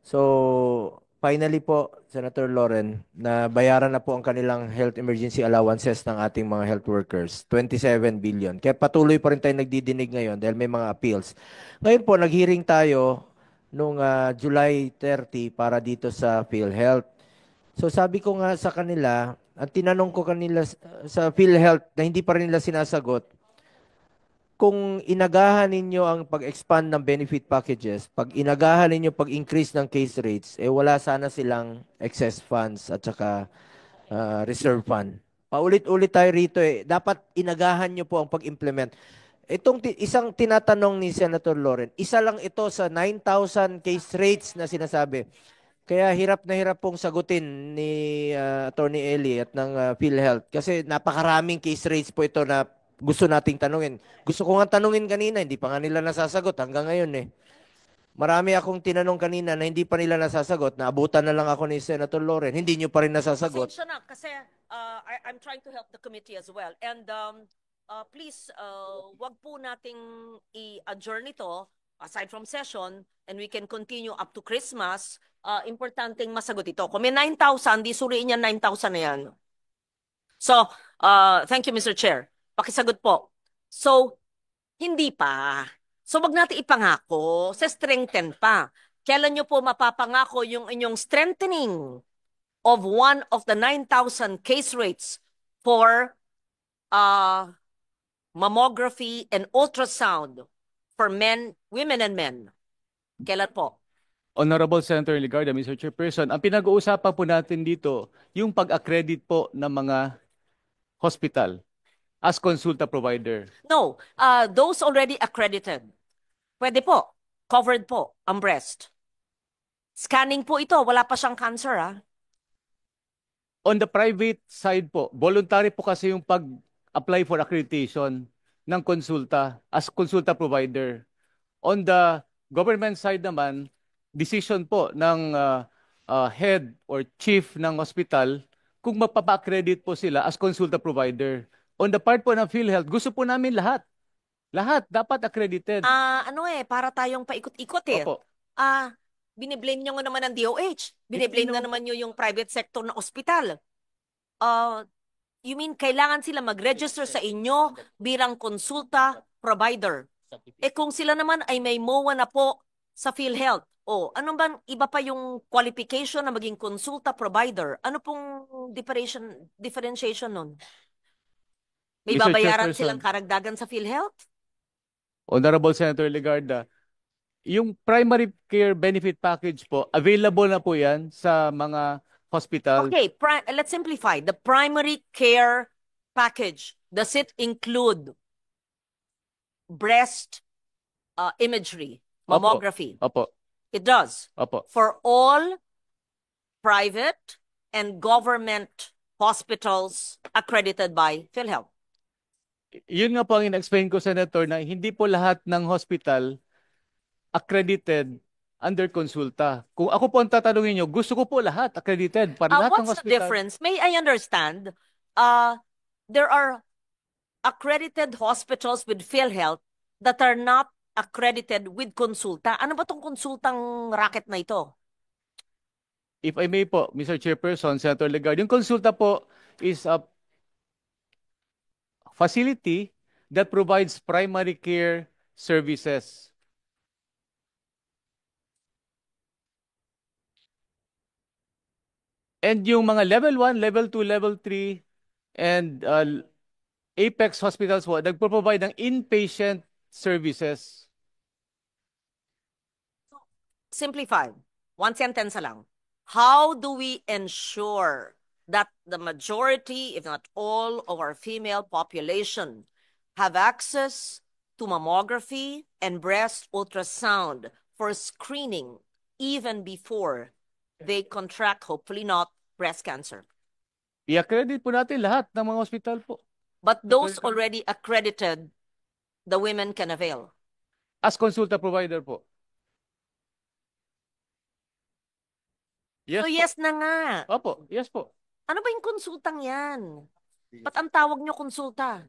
[SPEAKER 3] So, finally po, Senator Loren, na bayaran na po ang kanilang health emergency allowances ng ating mga health workers. 27 billion. Kaya patuloy pa rin tayo nagdidinig ngayon dahil may mga appeals. Ngayon po, nag-hearing tayo nung July 30 para dito sa PhilHealth. So, sabi ko nga sa kanila, ang tinanong ko kanila sa PhilHealth na hindi pa rin nila sinasagot, kung inagahan ninyo ang pag-expand ng benefit packages, pag inagahan ninyo pag-increase ng case rates, wala sana silang excess funds at saka reserve fund. Paulit-ulit tayo rito Dapat inagahan nyo po ang pag-implement. Itong isang tinatanong ni Senator Loren, isa lang ito sa 9,000 case rates na sinasabi. Kaya hirap na hirap pong sagutin ni Attorney Eli at ng PhilHealth kasi napakaraming case rates po ito na gusto nating tanungin. Gusto ko nga tanungin kanina, hindi pa nga nila nasasagot hanggang ngayon Marami akong tinanong kanina na hindi pa nila nasasagot. Naabutan na lang ako ni Senator Loren. Hindi nyo pa rin nasasagot.
[SPEAKER 1] Pasensya na kasi I'm trying to help the committee as well. And please, wag po nating i-adjourn ito aside from session and we can continue up to Christmas. Importanteng masagot ito. Kung may 9,000, di suriin niya 9,000 na yan. So, thank you, Mr. Chair. Pakisagot po. So, hindi pa. So, wag natin ipangako. Sa strengthen pa. Kailan nyo po mapapangako yung inyong strengthening of one of the 9,000 case rates for mammography and ultrasound for men, women and men? Kailan po?
[SPEAKER 5] Honorable Senator Ligarda, Mr. Chairperson, ang pinag-uusapan po natin dito, yung pag-accredit po ng mga hospital as consulta provider.
[SPEAKER 1] No, those already accredited. Pwede po. Covered po ang breast. Scanning po ito. Wala pa siyang cancer,
[SPEAKER 5] On the private side po, voluntary po kasi yung pag-apply for accreditation ng konsulta as consulta provider. On the government side naman, decision po ng head or chief ng hospital kung magpapa-accredit po sila as consulta provider. On the part po ng PhilHealth, gusto po namin lahat. Lahat dapat accredited.
[SPEAKER 1] Para tayong paikot-ikot
[SPEAKER 5] Opo.
[SPEAKER 1] Biniblame nyo nga naman ang DOH. Biniblame nga naman nyo yung private sector na ospital. You mean kailangan sila mag-register sa inyo bilang konsulta provider? Kung sila naman ay may MOA na po sa PhilHealth, ano ba iba pa yung qualification na maging konsulta provider? Ano pong differentiation nun? May
[SPEAKER 5] Mr.
[SPEAKER 1] babayaran
[SPEAKER 5] Chairperson.
[SPEAKER 1] silang karagdagan sa PhilHealth?
[SPEAKER 5] Honorable Senator Ligarda, yung primary care benefit package po, available na po yan sa mga hospital.
[SPEAKER 1] Okay, let's simplify. The primary care package, does it include breast imagery, mammography?
[SPEAKER 5] Opo.
[SPEAKER 1] It does.
[SPEAKER 5] Opo.
[SPEAKER 1] For all private and government hospitals accredited by PhilHealth?
[SPEAKER 5] Yun nga po ang in-explain ko, Senator, na hindi po lahat ng hospital accredited under konsulta. Kung ako po ang tatanungin nyo, gusto ko po lahat accredited para lahat ng
[SPEAKER 1] What's the
[SPEAKER 5] hospital.
[SPEAKER 1] difference? May I understand, there are accredited hospitals with PhilHealth that are not accredited with konsulta. Ano ba tong konsultang racket na ito?
[SPEAKER 5] If I may po, Mr. Chairperson, Senator Legarda, yung konsulta po is a facility that provides primary care services. And yung mga level 1, level 2, level 3, and Apex hospitals po, nagpo-provide ng inpatient services.
[SPEAKER 1] Simplified. One sentence lang. How do we ensure that the majority, if not all, of our female population have access to mammography and breast ultrasound for screening even before they contract, hopefully not, breast cancer?
[SPEAKER 5] I-accredit po natin lahat ng mga hospital po.
[SPEAKER 1] But those already accredited, the women can avail.
[SPEAKER 5] As consulta provider po. Yes
[SPEAKER 1] So
[SPEAKER 5] po.
[SPEAKER 1] yes na nga.
[SPEAKER 5] Opo, yes po.
[SPEAKER 1] Ano ba yung konsultang yan? Ba't ang tawag nyo konsulta?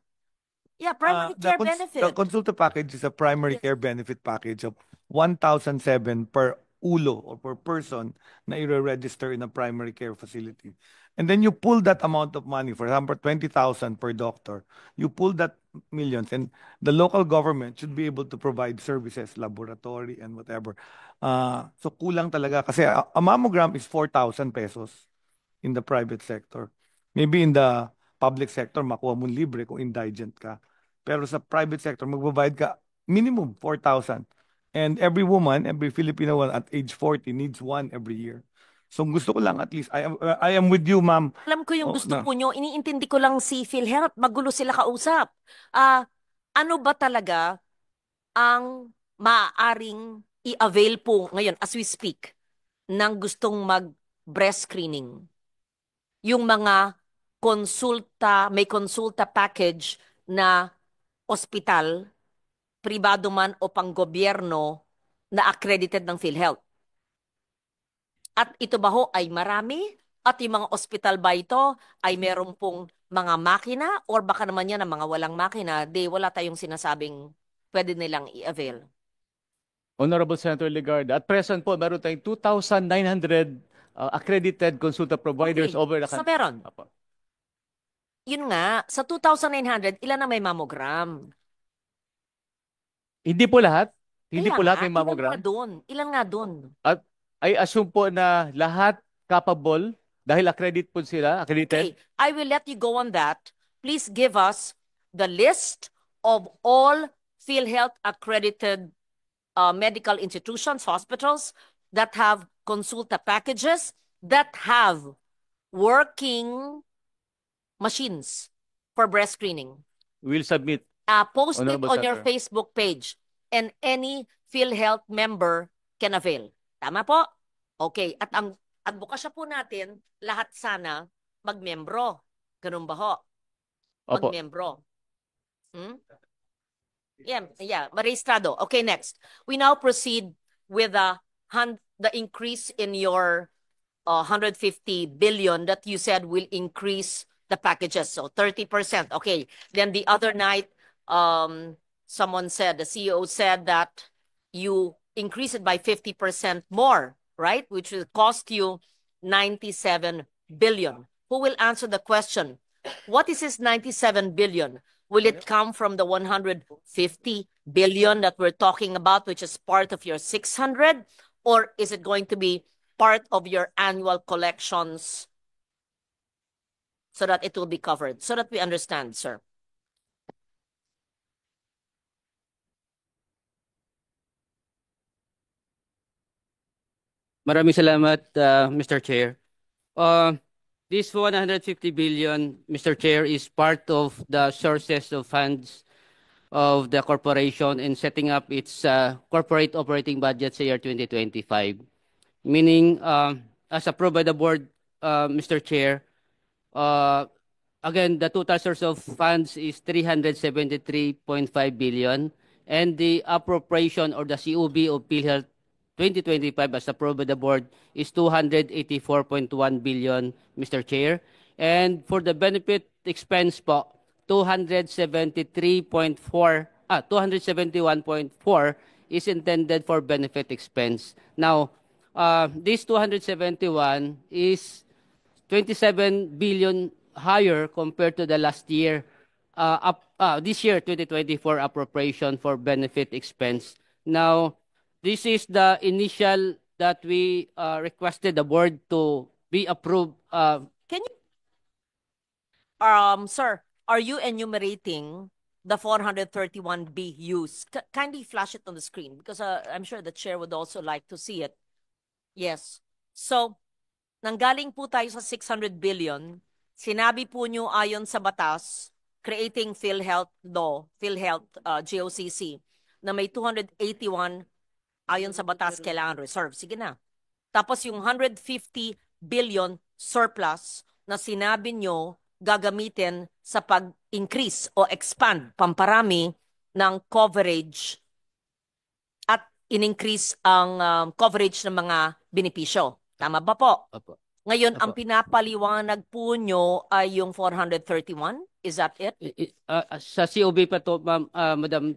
[SPEAKER 1] Yeah, primary care benefit.
[SPEAKER 6] The consulta package is a primary care benefit package of 1,007 per ulo or per person na i-register in a primary care facility. And then you pull that amount of money, for example, 20,000 per doctor. You pull that millions and the local government should be able to provide services, laboratory and whatever. So kulang talaga kasi a mammogram is 4,000 pesos in the private sector. Maybe in the public sector, makuha mo libre kung indigent ka. Pero sa private sector, magbabayad ka minimum 4,000. And every woman, every Filipino woman at age 40 needs one every year. So gusto ko lang at least, I am with you, ma'am.
[SPEAKER 1] Alam ko yung
[SPEAKER 6] Oh,
[SPEAKER 1] gusto
[SPEAKER 6] na.
[SPEAKER 1] po nyo, iniintindi ko lang si PhilHealth, magulo sila kausap. Ano ba talaga ang maaaring i-avail po ngayon as we speak ng gustong mag-breast screening? Yung mga konsulta, may konsulta package na ospital, pribado man o panggobyerno na accredited ng PhilHealth. At ito ba ho ay marami? At yung mga ospital ba ito ay meron pong mga makina? Or baka naman yan ang mga walang makina, wala tayong sinasabing pwede nilang i-avail.
[SPEAKER 5] Honorable Senator Legarda, at present po, meron tayong 2,900 accredited consulta providers
[SPEAKER 1] Okay.
[SPEAKER 5] over the
[SPEAKER 1] So
[SPEAKER 5] country.
[SPEAKER 1] meron.
[SPEAKER 5] Opo.
[SPEAKER 1] Yun nga, sa 2,900, ilan na may mammogram?
[SPEAKER 5] Hindi po lahat. Hindi
[SPEAKER 1] Kaya
[SPEAKER 5] po lahat
[SPEAKER 1] nga,
[SPEAKER 5] may mammogram.
[SPEAKER 1] Ilan nga doon?
[SPEAKER 5] At I assume po na lahat capable dahil accredited.
[SPEAKER 1] Okay, I will let you go on that. Please give us the list of all PhilHealth accredited medical institutions, hospitals that have consulta packages that have working machines for breast screening.
[SPEAKER 5] We'll submit.
[SPEAKER 1] Post it
[SPEAKER 5] Honorable
[SPEAKER 1] on your
[SPEAKER 5] Senator.
[SPEAKER 1] Facebook page and any PhilHealth member can avail. Tama po? Okay. At ang advokasya po natin, lahat sana magmembro. Ganun ba ho?
[SPEAKER 5] Opo.
[SPEAKER 1] Magmembro. Yeah, Marestrado. Okay, next. We now proceed with the increase in your 150 billion that you said will increase the packages. So 30%. Okay. Then the other night, someone said, the CEO said that you increase it by 50% more, right? Which will cost you 97 billion. Who will answer the question? What is this 97 billion? Will it come from the 150 billion that we're talking about, which is part of your 600? Or is it going to be part of your annual collections so that it will be covered? So that we understand, sir.
[SPEAKER 4] Maraming salamat, Mr. Chair. This 150 billion, Mr. Chair, is part of the sources of funds of the corporation in setting up its corporate operating budget sa year 2025. Meaning, as approved by the board, Mr. Chair, Again, the total source of funds is 373.5 billion, and the appropriation or the COB of PhilHealth 2025 as approved by the board is 284.1 billion, Mr. Chair. And for the benefit expense po, 271.4 is intended for benefit expense. Now, this 271 is 27 billion higher compared to the last year, this year 2024 appropriation for benefit expense. Now, this is the initial that we requested the board to be approved.
[SPEAKER 1] Can you, sir, are you enumerating the 431B use? Kindly flash it on the screen because I'm sure the chair would also like to see it. Yes. So, nanggaling po tayo sa 600 billion. Sinabi po nyo ayon sa batas, creating PhilHealth Law, PhilHealth GOCC, na may 281 ayon sa batas kailangan reserve. Sige na. Tapos yung 150 billion surplus na sinabi nyo gagamitin sa pag-increase o expand, pamparami ng coverage at in-increase ang coverage ng mga benepisyo. Tama ba po?
[SPEAKER 4] Opo.
[SPEAKER 1] Ngayon, ang
[SPEAKER 4] Opo.
[SPEAKER 1] pinapaliwanag po nyo ay yung 431? Is that it?
[SPEAKER 4] Sa COB pa to, Madam,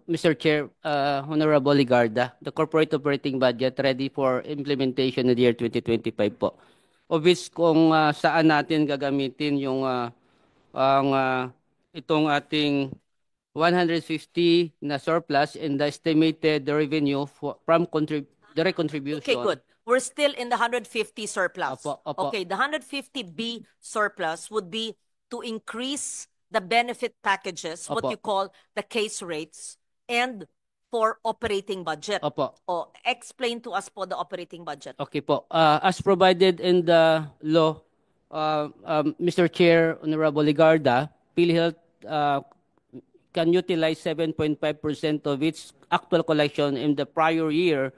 [SPEAKER 4] Mr. Chair, Honorable Ligarda, the corporate operating budget ready for implementation in the year 2025 po. Of which kung saan natin gagamitin yung itong ating 150 na surplus and the estimated revenue from direct contribution.
[SPEAKER 1] Okay, good. We're still in the 150 surplus.
[SPEAKER 4] Opo, opo.
[SPEAKER 1] Okay, the 150B surplus would be to increase the benefit packages, what
[SPEAKER 4] Opo.
[SPEAKER 1] you call the case rates, and for operating budget.
[SPEAKER 4] Opo.
[SPEAKER 1] O, explain to us po the operating budget.
[SPEAKER 4] Okay po. As provided in the law, Mr. Chair, Honorable Ligarda, PhilHealth can utilize 7.5% of its actual collection in the prior year,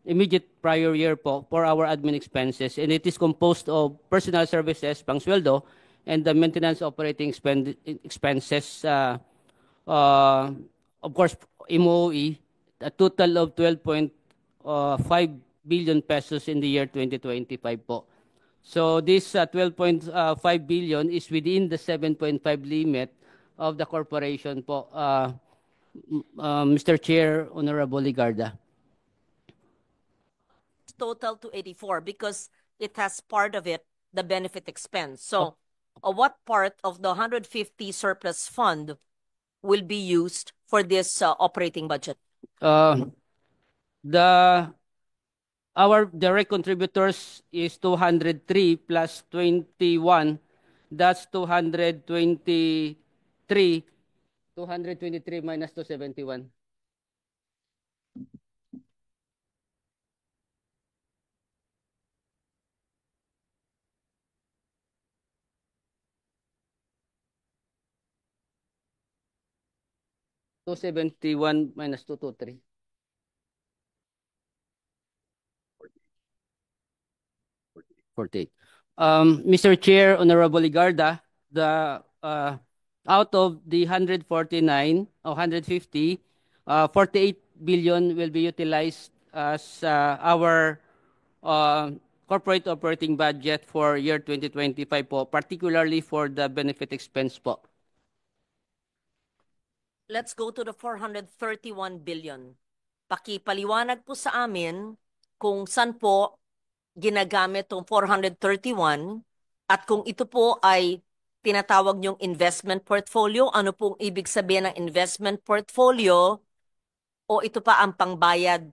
[SPEAKER 4] immediate prior year po, for our admin expenses. And it is composed of personal services, pangsueldo, and the maintenance operating expenses, of course, MOE, a total of 12.5 billion pesos in the year 2025 po. So this 12.5 billion is within the 7.5 limit of the corporation po, Mr. Chair, Honorable Ligarda.
[SPEAKER 1] Total to 84 because it has part of it, the benefit expense. So, what part of the 150 surplus fund will be used for this operating budget?
[SPEAKER 4] Our direct contributors is 203 plus 21. That's 223. 223 minus 271. $271 minus 223. 48. Mr. Chair, Honorable Ligarda, the out of the 149 or 150, 48 billion will be utilized as our corporate operating budget for year 2025 po, particularly for the benefit expense po.
[SPEAKER 1] Let's go to the 431 billion. Pakipaliwanag po sa amin kung saan po ginagamit tong 431 at kung ito po ay tinatawag niyong investment portfolio, ano pong ibig sabihin ng investment portfolio o ito pa ang pangbayad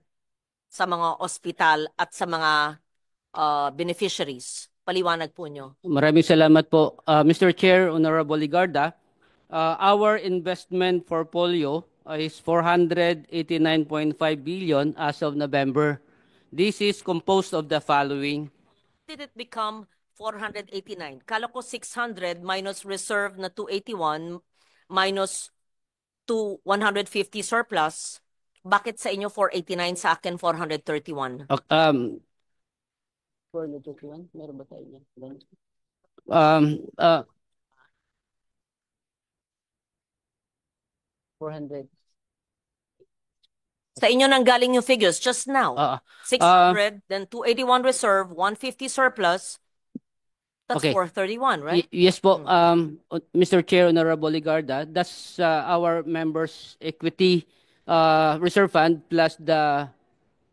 [SPEAKER 1] sa mga ospital at sa mga beneficiaries? Paliwanag po niyo.
[SPEAKER 4] Maraming salamat po. Mr. Chair, Honorable Ligarda, our investment portfolio is 489.5 billion as of November. This is composed of the following.
[SPEAKER 1] Did it become 489? Kala ko 600 minus reserve na 281 minus 150 surplus. Bakit sa inyo 489, sa akin 431?
[SPEAKER 4] 431? Meron ba tayo niyan? Um, uh, 400.
[SPEAKER 1] Sa inyo nang galing yung figures just now.
[SPEAKER 4] Uh,
[SPEAKER 1] 600, then 281 reserve, 150 surplus. That's
[SPEAKER 4] Okay.
[SPEAKER 1] 431, right?
[SPEAKER 4] Yes po, Mr. Chair, Honorable Ligarda, that's our members' equity reserve fund plus the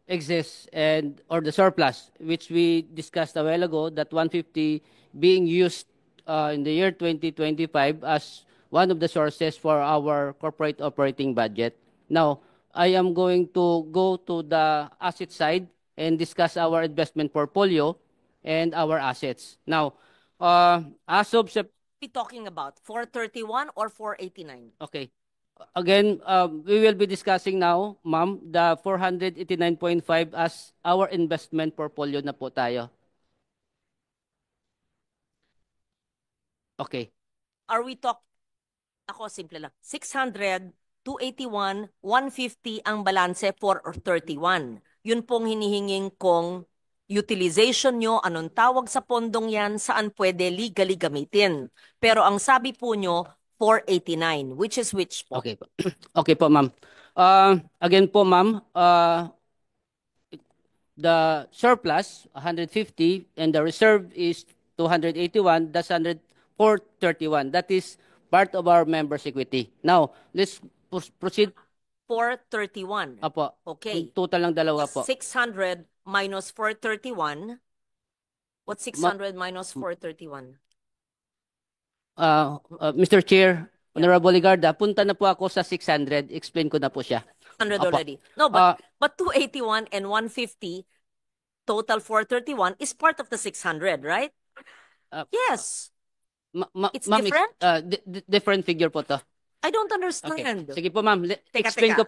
[SPEAKER 4] excess and or the surplus, which we discussed a while ago, that 150 being used in the year 2025 as one of the sources for our corporate operating budget. Now, I am going to go to the asset side and discuss our investment portfolio and our assets. Now, as of
[SPEAKER 1] Be talking about 431 or 489?
[SPEAKER 4] okay. Again, we will be discussing now, ma'am, the 489.5 as our investment portfolio na po tayo. Okay.
[SPEAKER 1] Are we ako simple lang. 600, 281, 150 ang balanse for 31. Yun pong hinihinging kong utilization nyo, anong tawag sa pondong yan, saan pwede legally gamitin. Pero ang sabi po nyo, 489, which is which po?
[SPEAKER 4] Okay po. Okay po, ma'am. Again po, ma'am, the surplus 150 and the reserve is 281, that's 431. That is part of our members' equity. Now, let's proceed.
[SPEAKER 1] 431.
[SPEAKER 4] Apo.
[SPEAKER 1] Okay.
[SPEAKER 4] Total ng dalawa po.
[SPEAKER 1] 600 minus 431. What's 600 minus 431?
[SPEAKER 4] Mr. Chair, Honorable Ligarda, punta na po ako sa 600. Explain ko na po siya.
[SPEAKER 1] 100
[SPEAKER 4] Apo.
[SPEAKER 1] already. No, but 281 and 150, total 431 is part of the 600, right? Yes. It's
[SPEAKER 4] Ma'am,
[SPEAKER 1] different?
[SPEAKER 4] Different figure po to.
[SPEAKER 1] I don't
[SPEAKER 4] Okay.
[SPEAKER 1] understand.
[SPEAKER 4] Sige po, ma'am. Explain
[SPEAKER 1] teka.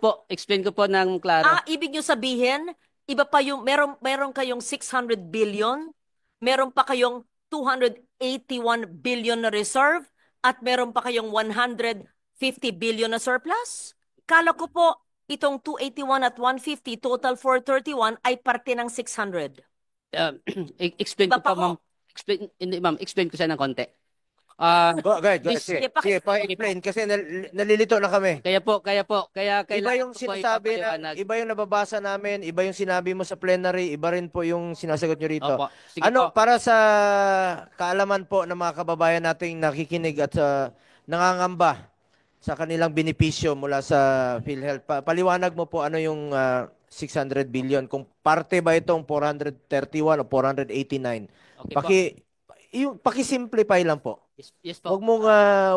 [SPEAKER 4] ko po ng klaro.
[SPEAKER 1] Ibig nyo sabihin, iba pa yung, meron kayong 600 billion, meron pa kayong 281 billion na reserve, at meron pa kayong 150 billion na surplus? Kala ko po, itong 281 at 150, total 431, ay parte ng 600.
[SPEAKER 4] Explain
[SPEAKER 1] Iba
[SPEAKER 4] ko
[SPEAKER 1] pa
[SPEAKER 4] po, ma'am. Hindi, ma'am. Explain ko siya ng konti.
[SPEAKER 3] Go ahead.
[SPEAKER 1] Sige,
[SPEAKER 3] Sige, pa-explain kasi nalilito na kami.
[SPEAKER 4] Kaya
[SPEAKER 3] Iba
[SPEAKER 4] kailangan
[SPEAKER 3] yung
[SPEAKER 4] ko po
[SPEAKER 3] sinasabi
[SPEAKER 4] ipapaliwanag.
[SPEAKER 3] iba yung nababasa namin, iba yung sinabi mo sa plenary, iba rin po yung sinasagot nyo rito.
[SPEAKER 4] Opo. Sige
[SPEAKER 3] Ano,
[SPEAKER 4] po.
[SPEAKER 3] para sa kaalaman po ng mga kababayan nating nakikinig at nangangamba sa kanilang benepisyo mula sa PhilHealth, paliwanag mo po ano yung 600 billion. Kung parte ba itong 431 o 489?
[SPEAKER 4] Okay po.
[SPEAKER 3] Paki-simplify lang po.
[SPEAKER 4] Yes po.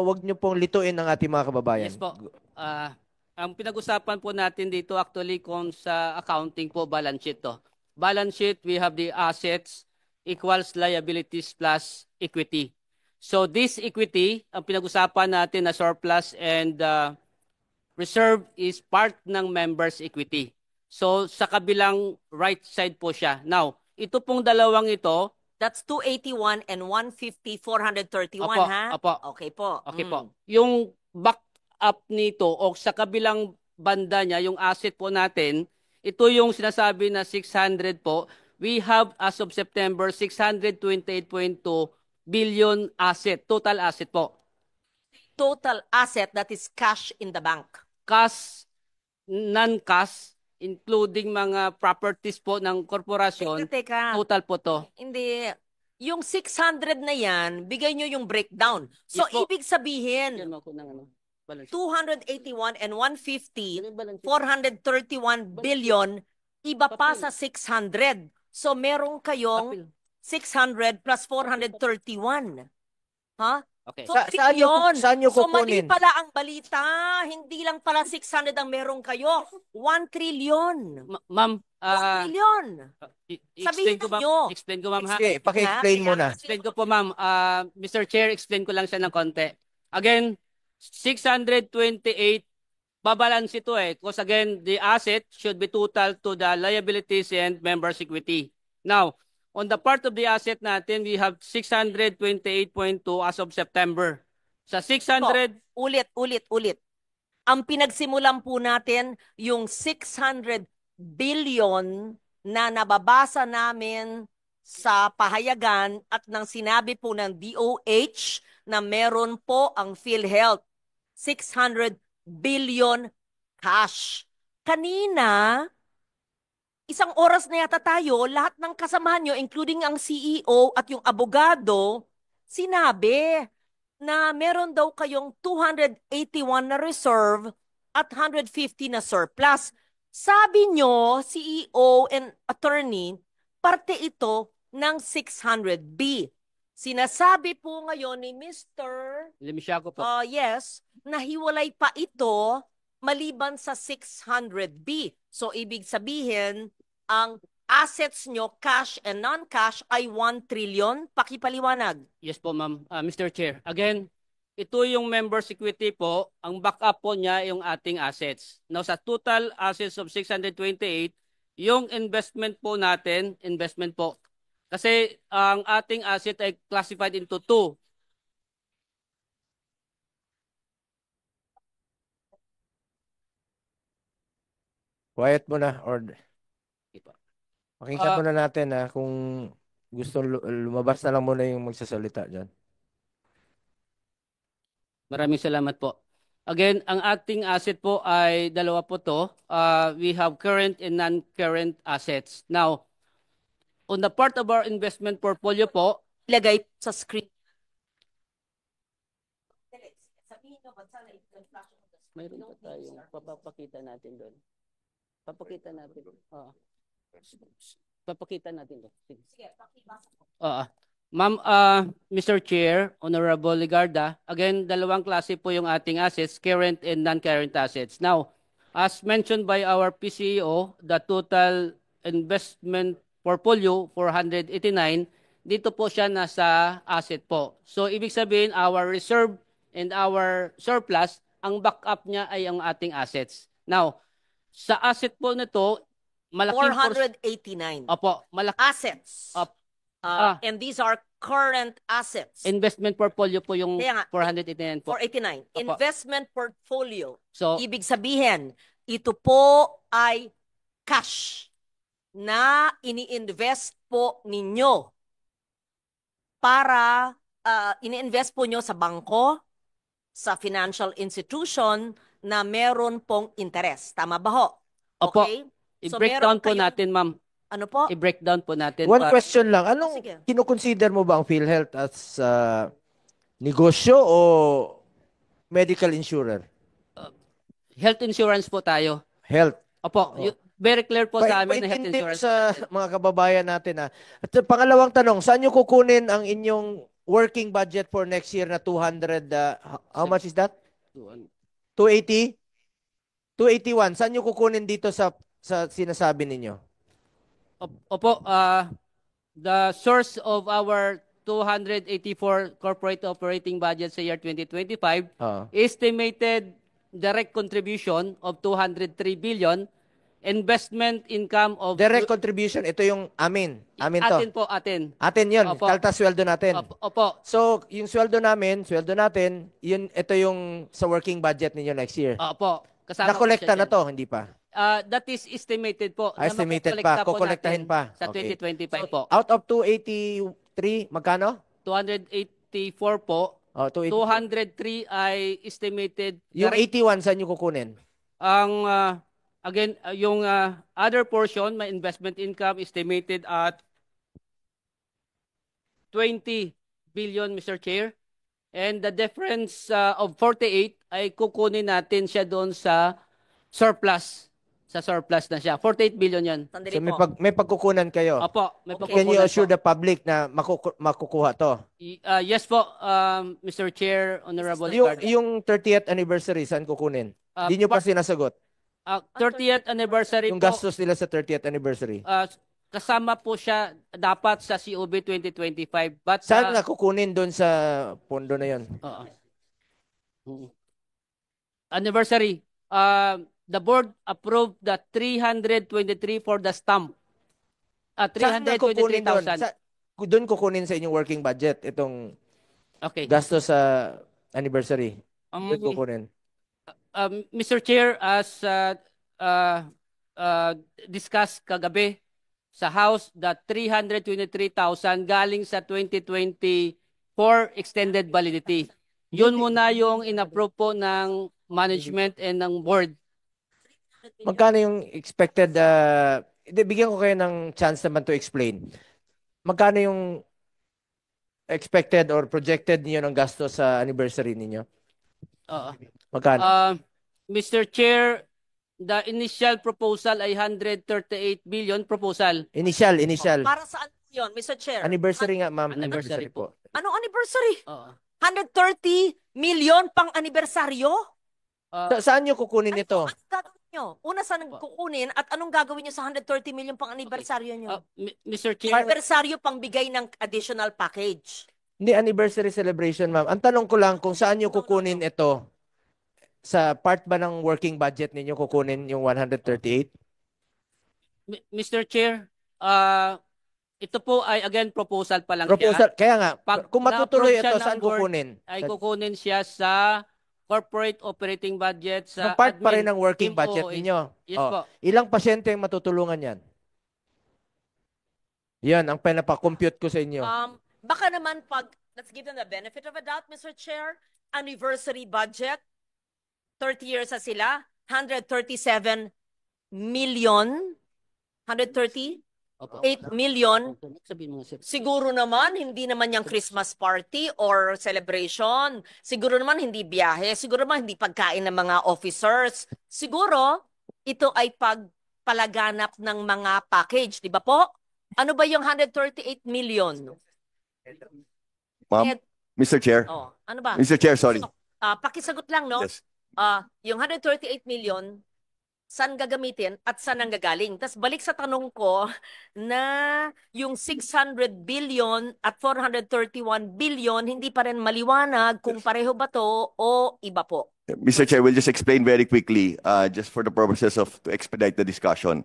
[SPEAKER 3] Wag niyo pong lituin ang ating mga kababayan.
[SPEAKER 4] Yes po. Ang pinag-usapan po natin dito actually kung sa accounting po, balance sheet to. Balance sheet, we have the assets equals liabilities plus equity. So this equity, ang pinag-usapan natin na surplus and reserve is part ng members' equity. So sa kabilang right side po siya. Now, ito pong dalawang ito,
[SPEAKER 1] That's 281 and 150, 431,
[SPEAKER 4] Apo,
[SPEAKER 1] ha?
[SPEAKER 4] apo.
[SPEAKER 1] Okay po.
[SPEAKER 4] okay po. Yung back up nito o sa kabilang banda niya, yung asset po natin, ito yung sinasabi na 600 po. We have as of September 628.2 billion asset, total asset po.
[SPEAKER 1] Total asset that is cash in the bank.
[SPEAKER 4] Cash, non-cash, including mga properties po ng korporasyon,
[SPEAKER 1] Teka.
[SPEAKER 4] total po to.
[SPEAKER 1] Hindi. Yung 600 na yan, bigay nyo yung breakdown. So,
[SPEAKER 4] Yes po.
[SPEAKER 1] ibig sabihin,
[SPEAKER 4] Yan mo ako ng ano, balance.
[SPEAKER 1] 281 and 150, 431 billion, iba pa sa 600. So, meron kayong 600 plus 431. Ha?
[SPEAKER 4] Okay.
[SPEAKER 1] So,
[SPEAKER 3] Saan nyo
[SPEAKER 1] So, mali
[SPEAKER 3] kukunin?
[SPEAKER 1] pala ang balita. Hindi lang pala 600 ang meron kayo. 1 trillion.
[SPEAKER 4] Ma'am,
[SPEAKER 1] 1 trillion.
[SPEAKER 4] explain ko
[SPEAKER 1] Sabihin
[SPEAKER 4] ma'am.
[SPEAKER 1] nyo.
[SPEAKER 4] Explain ko ma'am ha.
[SPEAKER 3] Sige, paki-explain mo na.
[SPEAKER 4] Explain ko po ma'am. Mr. Chair, explain ko lang siya ng konti. Again, 628, babalance ito eh. Because again, the asset should be total to the liabilities and members' equity. Now, on the part of the asset natin, we have 628.2 as of September. Sa 600,
[SPEAKER 1] Ulit. Ang pinagsimulan po natin yung 600 billion na nababasa namin sa pahayagan at nang sinabi po ng DOH na meron po ang PhilHealth 600 billion cash. Kanina, isang oras na yata tayo, lahat ng kasamahan nyo, including ang CEO at yung abogado, sinabi na meron daw kayong 281 na reserve at 150 na surplus. Sabi nyo, CEO and attorney, parte ito ng 600B. Sinasabi po ngayon ni Mr.
[SPEAKER 4] Limsiaco po.
[SPEAKER 1] Yes, nahiwalay pa ito maliban sa 600B. So, ibig sabihin, ang assets nyo, cash and non-cash, ay 1 trillion. Pakipaliwanag.
[SPEAKER 4] Yes po, ma'am. Mr. Chair, again, ito yung members equity po, ang backup po niya yung ating assets. Now, sa total assets of 628, yung investment po natin, investment po, kasi ang ating asset ay classified into two.
[SPEAKER 3] Quiet mo na or
[SPEAKER 4] Ito.
[SPEAKER 3] pakinggan muna natin kung gusto lumabas na lang muna yung magsasalita dyan.
[SPEAKER 4] Maraming salamat po. Again, ang ating asset po ay dalawa po to. We have current and non-current assets. Now, on the part of our investment portfolio po,
[SPEAKER 1] Ilagay sa screen.
[SPEAKER 4] mayroon pa tayong papakita natin doon. Papakita natin. Oo. Papakita natin doon. Sige. Ma'am, Mr. Chair, Honorable Ligarda, again, dalawang klase po yung ating assets, current and non-current assets. Now, as mentioned by our PCEO, the total investment portfolio, 489, dito po siya nasa asset po. So, ibig sabihin, our reserve and our surplus, ang backup niya ay ang ating assets. Now, sa asset po nito, malaking
[SPEAKER 1] 489.
[SPEAKER 4] Opo, malaki
[SPEAKER 1] Assets.
[SPEAKER 4] Op-
[SPEAKER 1] And these are current assets.
[SPEAKER 4] investment portfolio po yung
[SPEAKER 1] Kaya nga,
[SPEAKER 4] 489 po.
[SPEAKER 1] 489.
[SPEAKER 4] Opo.
[SPEAKER 1] Investment portfolio.
[SPEAKER 4] So,
[SPEAKER 1] Ibig sabihin, ito po ay cash na ini-invest po ninyo para ini-invest po nyo sa bangko, sa financial institution na meron pong interest. Tama ba ho?
[SPEAKER 4] Opo.
[SPEAKER 1] Okay? So,
[SPEAKER 4] i-breakdown
[SPEAKER 1] meron
[SPEAKER 4] po
[SPEAKER 1] kayong-
[SPEAKER 4] natin, ma'am.
[SPEAKER 1] Ano po?
[SPEAKER 4] I-breakdown po natin.
[SPEAKER 3] One question lang. Anong
[SPEAKER 1] Sige.
[SPEAKER 3] kinukonsider mo ba ang PhilHealth as negosyo o medical insurer?
[SPEAKER 4] Health insurance po tayo.
[SPEAKER 3] Health.
[SPEAKER 4] Opo, very clear po sa amin na health
[SPEAKER 3] Paintindi mo
[SPEAKER 4] insurance.
[SPEAKER 3] sa mga kababayan natin. At sa pangalawang tanong, saan nyo kukunin ang inyong working budget for next year na 200? How much is that? 280? 281. Saan nyo kukunin dito sa sinasabi ninyo?
[SPEAKER 4] Opo, the source of our 284 corporate operating budget sa year 2025, estimated direct contribution of 203 billion, investment income of...
[SPEAKER 3] Direct contribution, ito yung amin. Amin to.
[SPEAKER 4] Atin po, atin.
[SPEAKER 3] Atin yun.
[SPEAKER 4] Opo.
[SPEAKER 3] Kaltas sweldo natin.
[SPEAKER 4] Opo.
[SPEAKER 3] So, yung sweldo natin, ito yung sa working budget ninyo next year.
[SPEAKER 4] Opo. Kasama po
[SPEAKER 3] Nakolekta
[SPEAKER 4] siya
[SPEAKER 3] na
[SPEAKER 4] dyan.
[SPEAKER 3] to, hindi pa?
[SPEAKER 4] That is estimated po. na
[SPEAKER 3] Estimated
[SPEAKER 4] makukolekta
[SPEAKER 3] pa,
[SPEAKER 4] po
[SPEAKER 3] kukolektahin
[SPEAKER 4] natin
[SPEAKER 3] pa.
[SPEAKER 4] Sa
[SPEAKER 3] Okay.
[SPEAKER 4] 2025 po.
[SPEAKER 3] Out of 283, magkano?
[SPEAKER 4] 284 po. 203 ay estimated.
[SPEAKER 3] Yung
[SPEAKER 4] direct.
[SPEAKER 3] 81, saan nyo kukunin?
[SPEAKER 4] Ang, again, yung other portion, my investment income estimated at 20 billion, Mr. Chair. And the difference of 48 ay kukunin natin siya doon sa surplus. Sa surplus na siya. 48 billion yan.
[SPEAKER 1] Sandali
[SPEAKER 3] So,
[SPEAKER 1] po.
[SPEAKER 3] may pagkukunan kayo.
[SPEAKER 4] Opo, may
[SPEAKER 1] Okay.
[SPEAKER 3] Can you
[SPEAKER 4] pagkukunan
[SPEAKER 3] assure
[SPEAKER 4] po.
[SPEAKER 3] the public na makukuha to?
[SPEAKER 4] Yes po, Mr. Chair, Honorable
[SPEAKER 3] Yung,
[SPEAKER 4] Ricardo.
[SPEAKER 3] yung 30th anniversary, saan kukunin? Hindi nyo pa sinasagot.
[SPEAKER 4] 30th anniversary
[SPEAKER 3] Yung
[SPEAKER 4] po,
[SPEAKER 3] gastos nila sa 30th anniversary.
[SPEAKER 4] kasama po siya dapat sa COB 2025. But
[SPEAKER 3] Saan na kukunin doon sa pondo na yon?
[SPEAKER 4] Anniversary, the board approved the 323 for the stamp.
[SPEAKER 3] Saan na kukunin doon?
[SPEAKER 4] 323,000.
[SPEAKER 3] Doon kukunin sa inyong working budget itong
[SPEAKER 4] Okay.
[SPEAKER 3] gastos sa anniversary. Doon kukunin.
[SPEAKER 4] Mr. Chair, as discussed kagabi, Sa House, that 323,000 galing sa 2024 extended validity. Yun muna yung in-approve po ng management and ng board.
[SPEAKER 3] Magkano yung expected, bigyan ko kayo ng chance naman to explain. Magkano yung expected or projected niyo ng gasto sa anniversary ninyo?
[SPEAKER 4] Oo.
[SPEAKER 3] Magkano?
[SPEAKER 4] Mr. Chair, the initial proposal ay 138 billion proposal.
[SPEAKER 3] Initial.
[SPEAKER 1] Para saan yun, Mr. Chair?
[SPEAKER 3] Anniversary nga, ma'am.
[SPEAKER 4] Anniversary
[SPEAKER 3] po.
[SPEAKER 1] Anong anniversary?
[SPEAKER 4] Oo.
[SPEAKER 1] 130 million pang anibersaryo?
[SPEAKER 3] Saan nyo kukunin ito?
[SPEAKER 1] Anong gagawin nyo? Una, saan kukunin at anong gagawin nyo sa 130 million pang anibersaryo nyo?
[SPEAKER 4] Mr. Chair,
[SPEAKER 1] Anibersaryo pang bigay ng additional package.
[SPEAKER 3] Hindi, anniversary celebration, ma'am. Ang tanong ko lang kung saan nyo kukunin ito. Sa part ba ng working budget ninyo kukunin yung 138?
[SPEAKER 4] Mr. Chair, ito po ay again proposal pa lang
[SPEAKER 3] Proposal,
[SPEAKER 4] siya.
[SPEAKER 3] kaya nga, kung matutuloy
[SPEAKER 4] na-approve siya
[SPEAKER 3] ito,
[SPEAKER 4] ng
[SPEAKER 3] saan
[SPEAKER 4] board,
[SPEAKER 3] kukunin?
[SPEAKER 4] ay kukunin siya sa corporate operating budget sa
[SPEAKER 3] Part pa rin
[SPEAKER 4] admin,
[SPEAKER 3] ng working
[SPEAKER 4] team
[SPEAKER 3] budget
[SPEAKER 4] OOA.
[SPEAKER 3] ninyo.
[SPEAKER 4] Yes po.
[SPEAKER 3] Ilang pasyente ang matutulungan yan? Yan, ang pinapakompute ko sa inyo.
[SPEAKER 1] Baka naman pag, let's give them the benefit of a doubt, Mr. Chair, anniversary budget, 30 years na sila, 137 million, 138
[SPEAKER 4] Opo.
[SPEAKER 1] million.
[SPEAKER 4] Sabihin mo, sir.
[SPEAKER 1] Siguro naman, hindi naman yung Christmas party or celebration. Siguro naman, hindi biyahe. Siguro naman, hindi pagkain ng mga officers. Siguro, ito ay pagpalaganap ng mga package. Di ba po? Ano ba yung 138 million?
[SPEAKER 2] Ma'am, Mr. Chair.
[SPEAKER 1] Oh, ano ba?
[SPEAKER 2] Mr. Chair, sorry.
[SPEAKER 1] Pakisagot lang, no?
[SPEAKER 2] Yes.
[SPEAKER 1] Yung 138 million, saan gagamitin at saan ang gagaling? Tapos balik sa tanong ko na yung 600 billion at 431 billion, hindi pa rin maliwanag kung pareho ba to o iba po.
[SPEAKER 2] Mr. Chair, we'll just explain very quickly, just for the purposes of to expedite the discussion.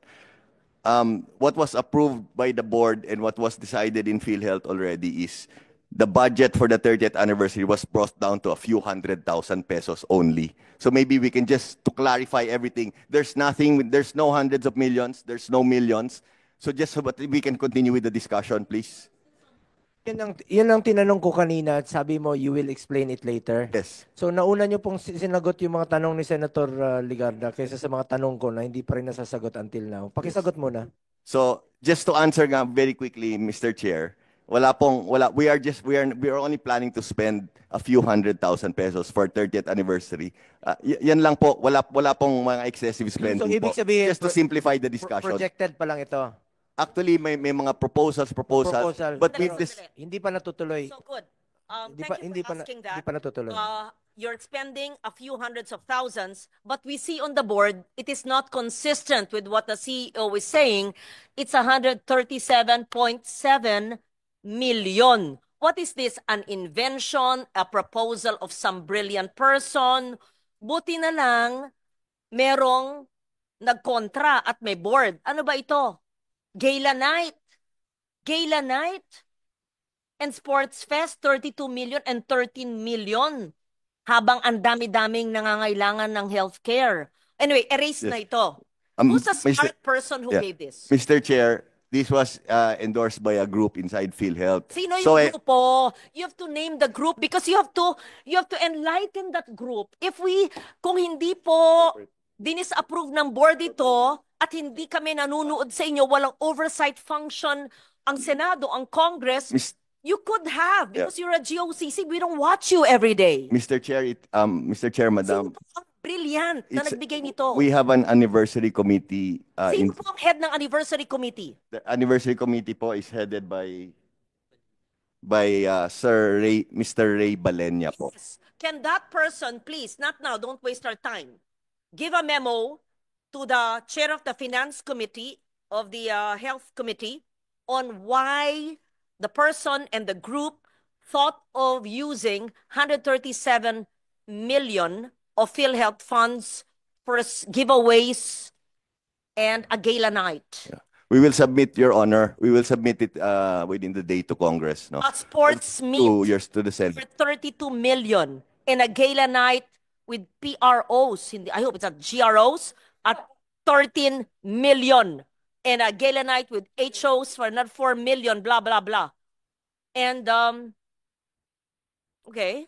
[SPEAKER 2] What was approved by the board and what was decided in PhilHealth already is the budget for the 30th anniversary was brought down to a few 100,000 pesos only. So maybe we can just, to clarify everything, there's nothing, there's no hundreds of millions, there's no millions. So just so that we can continue with the discussion, please.
[SPEAKER 3] Yun ang tinanong ko kanina at sabi mo, you will explain it later.
[SPEAKER 2] Yes.
[SPEAKER 3] So nauna nyo pong sinagot yung mga tanong ni Senator Ligarda kaysa sa mga tanong ko na hindi pa rin nasasagot until now. Pakisagot muna.
[SPEAKER 2] So just to answer nga very quickly, Mr. Chair, we are only planning to spend a few 100,000 pesos for 30th anniversary. Yan lang po, wala pong mga excessive spending
[SPEAKER 3] So ibig
[SPEAKER 2] po.
[SPEAKER 3] sabihin,
[SPEAKER 2] Just to simplify the discussion.
[SPEAKER 3] projected pa lang ito.
[SPEAKER 2] Actually, may mga proposal,
[SPEAKER 3] Proposal.
[SPEAKER 2] but
[SPEAKER 1] Sandali,
[SPEAKER 2] with this,
[SPEAKER 1] sandali.
[SPEAKER 3] Hindi pa natutuloy.
[SPEAKER 1] So good.
[SPEAKER 3] Hindi
[SPEAKER 1] Thank you for asking that.
[SPEAKER 3] Hindi pa natutuloy.
[SPEAKER 1] You're spending a few hundreds of thousands, but we see on the board, it is not consistent with what the CEO is saying. It's 137.7 million. What is this? An invention, a proposal of some brilliant person? Buti na lang, merong nagkontra at may board. Ano ba ito? Gala night. Gala night. And Sports Fest, 32 million and 13 million. Habang ang dami-daming nangangailangan ng healthcare. Anyway, erase na ito. Who's the smart person who gave this?
[SPEAKER 2] Mr. Chair, this was endorsed by a group inside PhilHealth.
[SPEAKER 1] Sino yung grupo? You have to name the group because you have to enlighten that group. Kung hindi po dinis-approve ng board ito at hindi kami nanunood sa inyo, walang oversight function ang Senado, ang Congress, you could have because you're a GOCC. We don't watch you every day.
[SPEAKER 2] Mr. Chair, Madam,
[SPEAKER 1] Sino po ang brilliant na nagbigay nito?
[SPEAKER 2] we have an anniversary committee.
[SPEAKER 1] Sino po ang head ng anniversary committee?
[SPEAKER 2] The anniversary committee po is headed by Mr. Ray Balenya po.
[SPEAKER 1] Can that person, please, not now, don't waste our time, give a memo to the chair of the finance committee of the health committee on why the person and the group thought of using 137 million of PhilHealth funds for giveaways and a gala night.
[SPEAKER 2] Yeah. We will submit, Your Honor. We will submit it within the day to Congress. No?
[SPEAKER 1] A sports meet
[SPEAKER 2] 2 years to the Senate.
[SPEAKER 1] for 32 million and a gala night with PROs, I hope it's not GROs, at 13 million. and a gala night with 8 shows for another 4 million, blah, blah, blah. And, okay.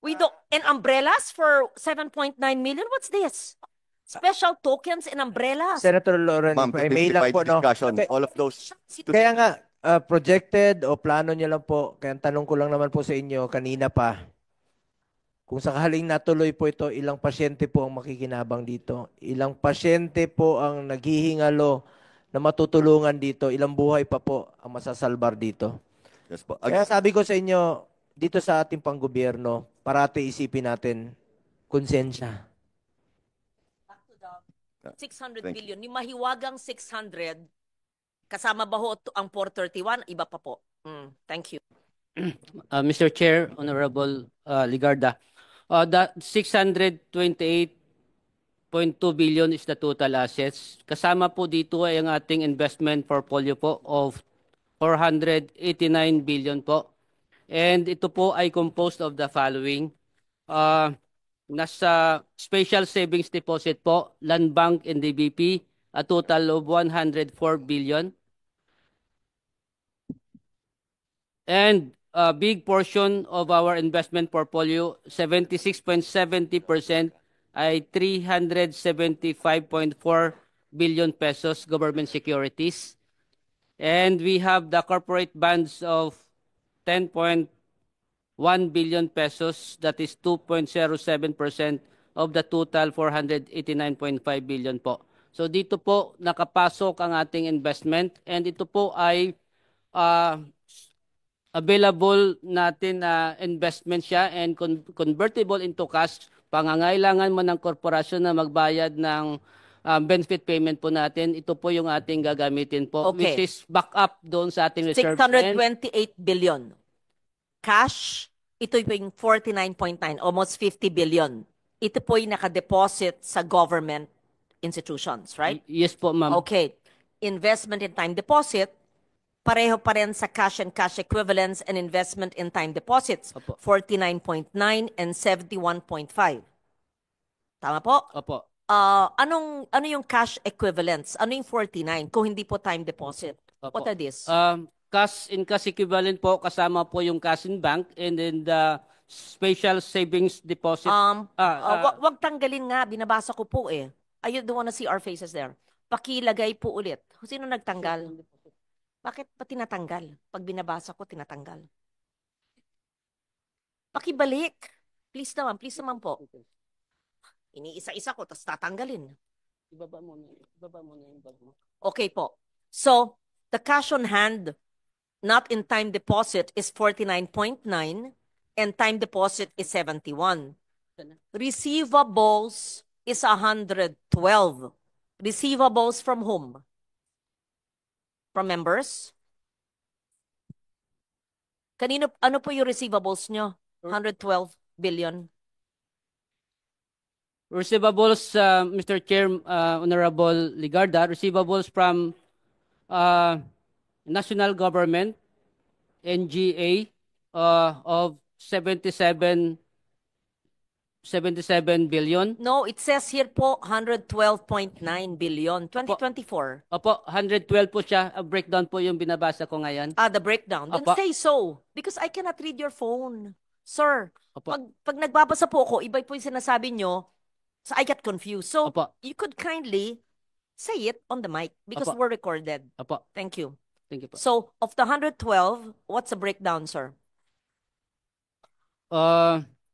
[SPEAKER 1] We don't, and umbrellas for 7.9 million? What's this? Special tokens and umbrellas.
[SPEAKER 3] Senator Lauren,
[SPEAKER 2] Ma'am, to
[SPEAKER 3] may lang
[SPEAKER 2] simplify
[SPEAKER 3] po,
[SPEAKER 2] the
[SPEAKER 3] no?
[SPEAKER 2] discussion,
[SPEAKER 3] Okay.
[SPEAKER 2] all of those.
[SPEAKER 3] Kaya nga, projected o plano niyo lang po, kaya ang tanong ko lang naman po sa inyo kanina pa, kung sakaling natuloy po ito, ilang pasyente po ang makikinabang dito? Ilang pasyente po ang naghihingalo na matutulungan dito? Ilang buhay pa po ang masasalbar dito?
[SPEAKER 2] Yes po.
[SPEAKER 3] Kaya sabi ko sa inyo, dito sa ating panggobyerno, parati isipin natin, konsensya.
[SPEAKER 1] 600
[SPEAKER 2] Thank
[SPEAKER 1] billion. Yung mahiwagang 600, kasama ba ho ang 431? Iba pa po. Thank you.
[SPEAKER 4] Mr. Chair, Honorable Ligarda, the 628.2 billion is the total assets. Kasama po dito ay ang ating investment portfolio po of 489 billion po. And ito po ay composed of the following. Nasa special savings deposit po, Land Bank and DBP, a total of 104 billion. And a big portion of our investment portfolio, 76.70% ay 375.4 billion pesos government securities. And we have the corporate bonds of 10.1 billion pesos, that is 2.07% of the total 489.5 billion po. So dito po nakapasok ang ating investment, and ito po ay available natin na investment siya and convertible into cash. Pangangailangan mo ng korporasyon na magbayad ng benefit payment po natin, ito po yung ating gagamitin po,
[SPEAKER 1] Okay.
[SPEAKER 4] which is back up doon sa ating reserves.
[SPEAKER 1] 628 billion. Cash, ito po yung 49.9, almost 50 billion. Ito po yung nakadeposit sa government institutions, right?
[SPEAKER 4] Yes po, ma'am.
[SPEAKER 1] Okay. Investment in time deposit, pareho pa rin sa cash and cash equivalents and investment in time deposits.
[SPEAKER 4] Opo.
[SPEAKER 1] 49.9 and 71.5. Tama po?
[SPEAKER 4] Opo.
[SPEAKER 1] Ano yung cash equivalents? Ano yung 49 kung hindi po time deposit?
[SPEAKER 4] Opo.
[SPEAKER 1] What are these?
[SPEAKER 4] Cash in cash equivalent po, kasama po yung cash in bank, and then the special savings deposit.
[SPEAKER 1] Wag tanggalin nga, binabasa ko po eh. I don't wanna see our faces there. Pakilagay po ulit. Sino nagtanggal? Bakit pa tinatanggal? Pag binabasa ko, tinatanggal. Pakibalik. Please naman po. Iniisa-isa ko, tapos tatanggalin.
[SPEAKER 4] Ibaba mo na yung bag mo.
[SPEAKER 1] Okay po. So, the cash on hand, not in time deposit, is 49.9 and time deposit is 71. Receivables is 112. Receivables from whom? From members? Ano po yung receivables nyo? 112 billion.
[SPEAKER 4] Receivables, Mr. Chair, Honorable Ligarda, receivables from national government, NGA, of 77 billion.
[SPEAKER 1] No, it says here po 112.9 billion. 2024.
[SPEAKER 4] Opo, 112 po siya. A breakdown po yung binabasa ko ngayon.
[SPEAKER 1] The breakdown. Then
[SPEAKER 4] Apa.
[SPEAKER 1] say so. Because I cannot read your phone. Sir,
[SPEAKER 4] Apa.
[SPEAKER 1] pag nagbabasa po ako, iba po yung sinasabi nyo, so I get confused. So,
[SPEAKER 4] Apa.
[SPEAKER 1] you could kindly say it on the mic because
[SPEAKER 4] Apa.
[SPEAKER 1] we're recorded.
[SPEAKER 4] Opo,
[SPEAKER 1] Thank you.
[SPEAKER 4] thank you po.
[SPEAKER 1] So, of the 112, what's the breakdown, sir?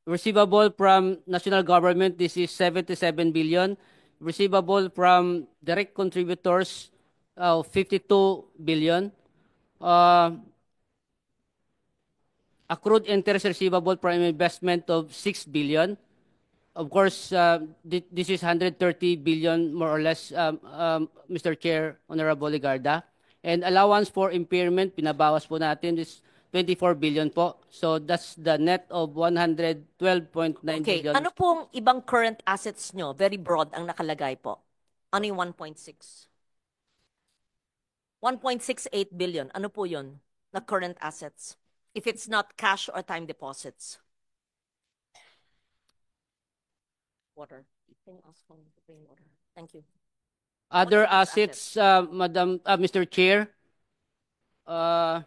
[SPEAKER 4] Receivable from national government, this is 77 billion. Receivable from direct contributors, 52 billion. Accrued interest receivable from investment of 6 billion. Of course, this is 130 billion more or less, Mr. Chair, Honorable Ligarda. And allowance for impairment, pinabawas po natin, is 24 billion po. So that's the net of 112.9
[SPEAKER 1] Okay.
[SPEAKER 4] billion.
[SPEAKER 1] Ano pong ibang current assets nyo? Very broad ang nakalagay po. Ano yung 1.6? 1.68 billion. Ano po yun? Na current assets. If it's not cash or time deposits. Water. Can you ask for the plain water? Thank you.
[SPEAKER 4] Other
[SPEAKER 1] are these
[SPEAKER 4] assets, Mr. Chair, uh,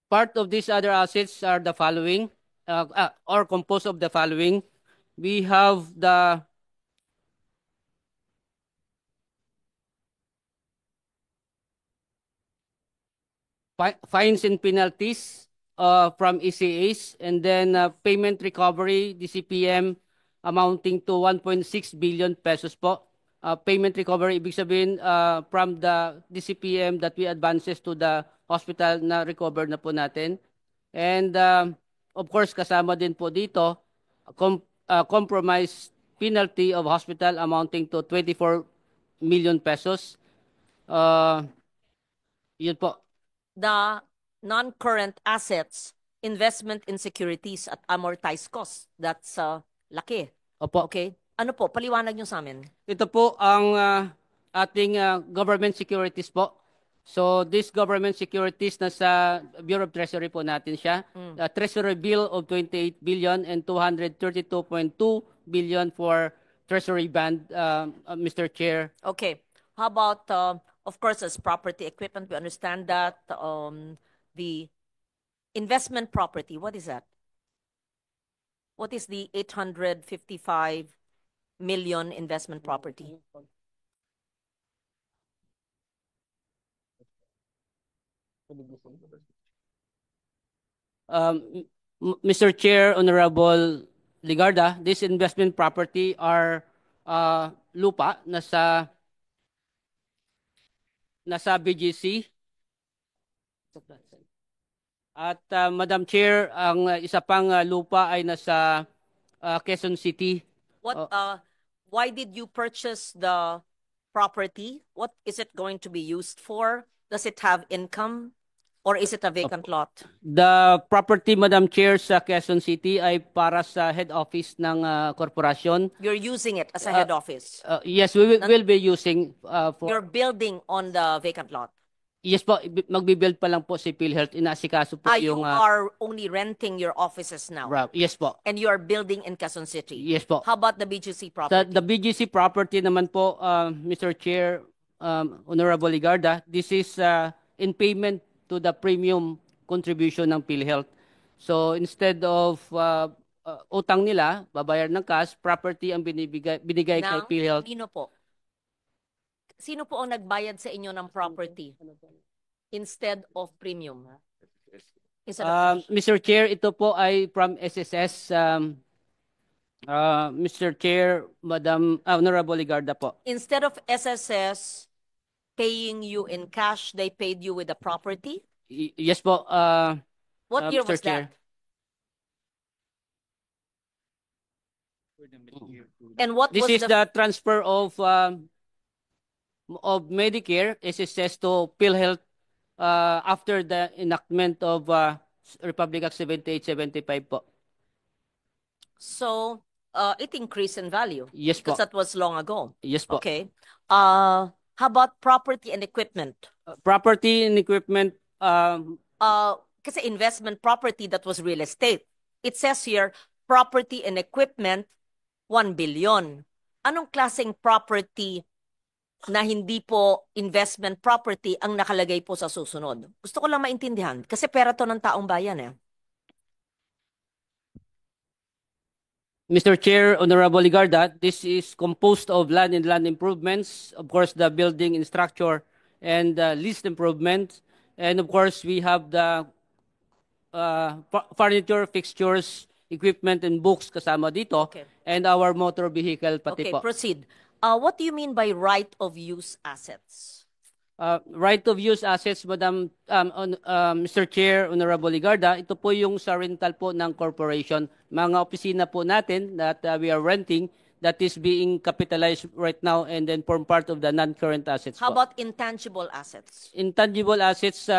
[SPEAKER 4] part of these other assets are the following, or composed of the following. We have the fines and penalties from ECAs, and then payment recovery, DCPM, amounting to 1.6 billion pesos po. Payment recovery, ibig sabihin from the DCPM that we advances to the hospital na recover na po natin. And of course, kasama din po dito, compromise penalty of hospital amounting to 24 million pesos. Yun po.
[SPEAKER 1] The non-current assets, investment in securities at amortized cost. That's laki.
[SPEAKER 4] Opo.
[SPEAKER 1] Okay? Ano po? Paliwanag nyo sa amin.
[SPEAKER 4] Ito po ang ating government securities po. So this government securities nasa Bureau of Treasury po natin siya. Treasury bill of 28 billion and 232.2 billion for Treasury bond, Mr. Chair.
[SPEAKER 1] Okay. How about, of course, as property equipment, we understand that the investment property, what is that? What is the 855 million investment property?
[SPEAKER 4] Mr. Chair, Honorable Ligarda, this investment property are lupa nasa BGC. At Madam Chair, ang isa pang lupa ay nasa Quezon City.
[SPEAKER 1] What? Why did you purchase the property? What is it going to be used for? Does it have income? Or is it a vacant lot?
[SPEAKER 4] The property, Madam Chair, sa Quezon City ay para sa head office ng korporasyon.
[SPEAKER 1] You're using it as a head office.
[SPEAKER 4] Yes, we will be using for...
[SPEAKER 1] You're building on the vacant lot.
[SPEAKER 4] Yes po, magbibuild pa lang po si PhilHealth. Inaasikaso po
[SPEAKER 1] You
[SPEAKER 4] yung...
[SPEAKER 1] are only renting your offices now.
[SPEAKER 4] Yes po.
[SPEAKER 1] And you are building in Quezon City.
[SPEAKER 4] Yes po.
[SPEAKER 1] How about the BGC property?
[SPEAKER 4] The BGC property naman po, Mr. Chair, Honorable Ligarda, this is in payment to the premium contribution ng PhilHealth. So instead of utang nila, babayar ng cash, property ang binigay kay PhilHealth.
[SPEAKER 1] Sino po ang nagbayad sa inyo ng property instead of premium?
[SPEAKER 4] Mr. Chair, ito po ay from SSS. Mr. Chair, Madam Honorable Ligarda po.
[SPEAKER 1] Instead of SSS paying you in cash, they paid you with the property?
[SPEAKER 4] Yes po.
[SPEAKER 1] What year
[SPEAKER 4] Mr.
[SPEAKER 1] was
[SPEAKER 4] Chair.
[SPEAKER 1] that? And what
[SPEAKER 4] This
[SPEAKER 1] was
[SPEAKER 4] is the transfer of Medicare SSS to PhilHealth after the enactment of Republic Act 7875 po.
[SPEAKER 1] So, it increased in value?
[SPEAKER 4] Yes po.
[SPEAKER 1] Because that was long ago.
[SPEAKER 4] Yes po.
[SPEAKER 1] Okay. How about property and equipment?
[SPEAKER 4] Property and equipment.
[SPEAKER 1] Kasi investment property, that was real estate. It says here, property and equipment, 1 billion. Anong klaseng property na hindi po investment property ang nakalagay po sa susunod? Gusto ko lang maintindihan. Kasi pera to ng taong bayan eh.
[SPEAKER 4] Mr. Chair, Honorable Ligarda, this is composed of land and land improvements, of course, the building and structure and lease improvements, and of course, we have the furniture, fixtures, equipment, and books kasama dito,
[SPEAKER 1] Okay.
[SPEAKER 4] and our motor vehicle pati
[SPEAKER 1] Okay,
[SPEAKER 4] po.
[SPEAKER 1] proceed. What do you mean by right of use assets?
[SPEAKER 4] Right of use assets, Madam, Mr. Chair, Honorable Ligarda, ito po yung sa rental po ng corporation. Mga opisina po natin that we are renting that is being capitalized right now and then form part of the non-current assets
[SPEAKER 1] How
[SPEAKER 4] po.
[SPEAKER 1] about intangible assets?
[SPEAKER 4] Intangible assets,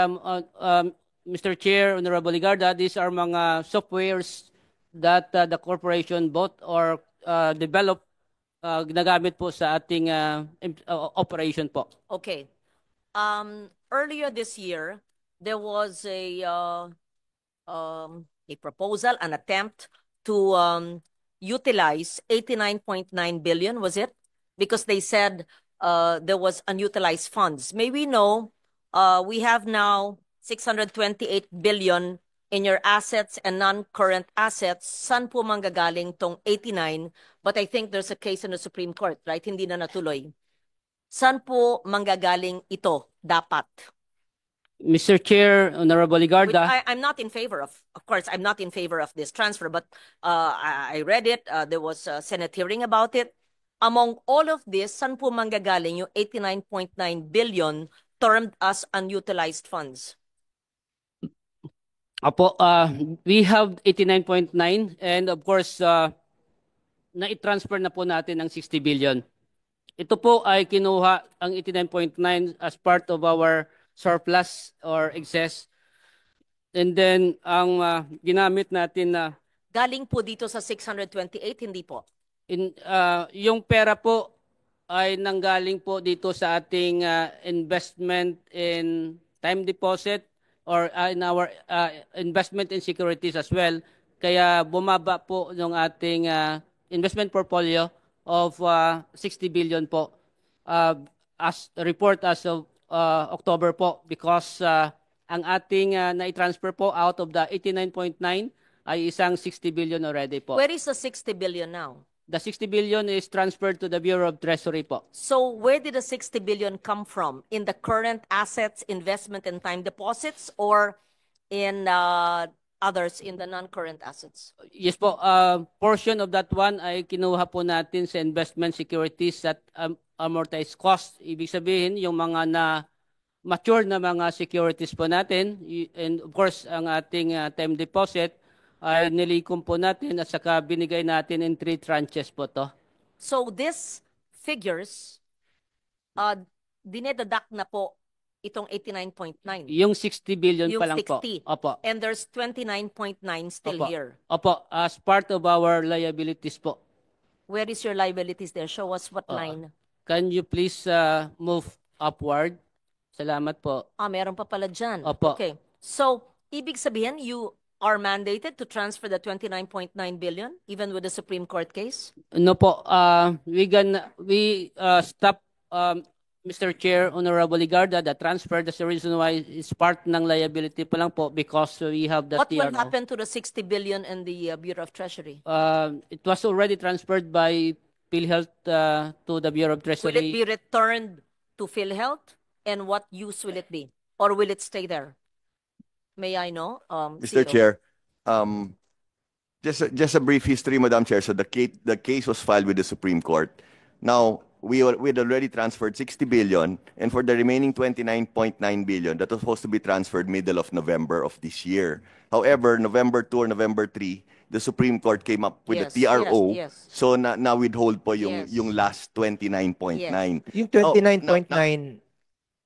[SPEAKER 4] Mr. Chair, Honorable Ligarda, these are mga softwares that the corporation bought or developed, ginagamit po sa ating operation po.
[SPEAKER 1] Okay. Earlier this year, there was a proposal, an attempt to utilize 89.9 billion, was it? Because they said there was unutilized funds. May we know, we have now 628 billion in your assets and non-current assets. Saan po manggagaling tong 89? But I think there's a case in the Supreme Court, right? Hindi na natuloy. Saan po manggagaling ito dapat?
[SPEAKER 4] Mr. Chair, Honorable Ligarda.
[SPEAKER 1] I'm not in favor of course, I'm not in favor of this transfer, but I read it. There was a Senate hearing about it. Among all of this, saan po manggagaling yung 89.9 billion termed as unutilized funds?
[SPEAKER 4] Apo, we have 89.9 and of course, na-transfer na po natin ng 60 billion. Ito po ay kinuha ang 89.9 as part of our surplus or excess. And then, ang ginamit natin na
[SPEAKER 1] Galing po dito sa 628, hindi po?
[SPEAKER 4] yung pera po ay nanggaling po dito sa ating investment in time deposit or in our investment in securities as well. Kaya bumaba po yung ating investment portfolio of 60 billion po as report as of October po because ang ating na-transfer po out of the 89.9 ay isang 60 billion already po.
[SPEAKER 1] Where is the 60 billion now?
[SPEAKER 4] The 60 billion is transferred to the Bureau of Treasury po.
[SPEAKER 1] So where did the 60 billion come from? In the current assets, investment, and time deposits, or in others in the non-current assets?
[SPEAKER 4] Yes po, portion of that one ay kinuha po natin sa investment securities at amortized cost. Ibig sabihin, yung mga na mature na mga securities po natin, and of course, ang ating time deposit, ay nilikom po natin at saka binigay natin in 3 tranches po to.
[SPEAKER 1] So this figures, dinededuct na po itong 89.9.
[SPEAKER 4] Yung 60 billion
[SPEAKER 1] Yung
[SPEAKER 4] pa lang po.
[SPEAKER 1] 60.
[SPEAKER 4] Opo.
[SPEAKER 1] And there's 29.9 still
[SPEAKER 4] Opo.
[SPEAKER 1] here.
[SPEAKER 4] Opo, as part of our liabilities po.
[SPEAKER 1] Where is your liabilities there? Show us what line.
[SPEAKER 4] Can you please move upward? Salamat po.
[SPEAKER 1] Meron pa pala dyan.
[SPEAKER 4] Opo.
[SPEAKER 1] Okay. So, ibig sabihin, you are mandated to transfer the 29.9 billion even with the Supreme Court case?
[SPEAKER 4] No po, we stop Mr. Chair, Honorable Ligarda, the transfer. That's the reason why it's part ng liability pa lang po because we have the
[SPEAKER 1] What
[SPEAKER 4] TRO.
[SPEAKER 1] will happen to the 60 billion in the Bureau of Treasury?
[SPEAKER 4] It was already transferred by PhilHealth to the Bureau of Treasury.
[SPEAKER 1] Will it be returned to PhilHealth? And what use will it be? Or will it stay there? May I know?
[SPEAKER 2] Mr.
[SPEAKER 1] CEO?
[SPEAKER 2] Chair, just a brief history, Madam Chair. So the case was filed with the Supreme Court. Now, we had already transferred 60 billion, and for the remaining 29.9 billion, that was supposed to be transferred middle of November of this year. However, November 2 or November 3, the Supreme Court came up with
[SPEAKER 1] Yes,
[SPEAKER 2] the TRO.
[SPEAKER 1] yes.
[SPEAKER 2] So na withhold po
[SPEAKER 1] Yes.
[SPEAKER 2] yung last 29.9.
[SPEAKER 3] Yung
[SPEAKER 2] Oh,
[SPEAKER 3] 29.9,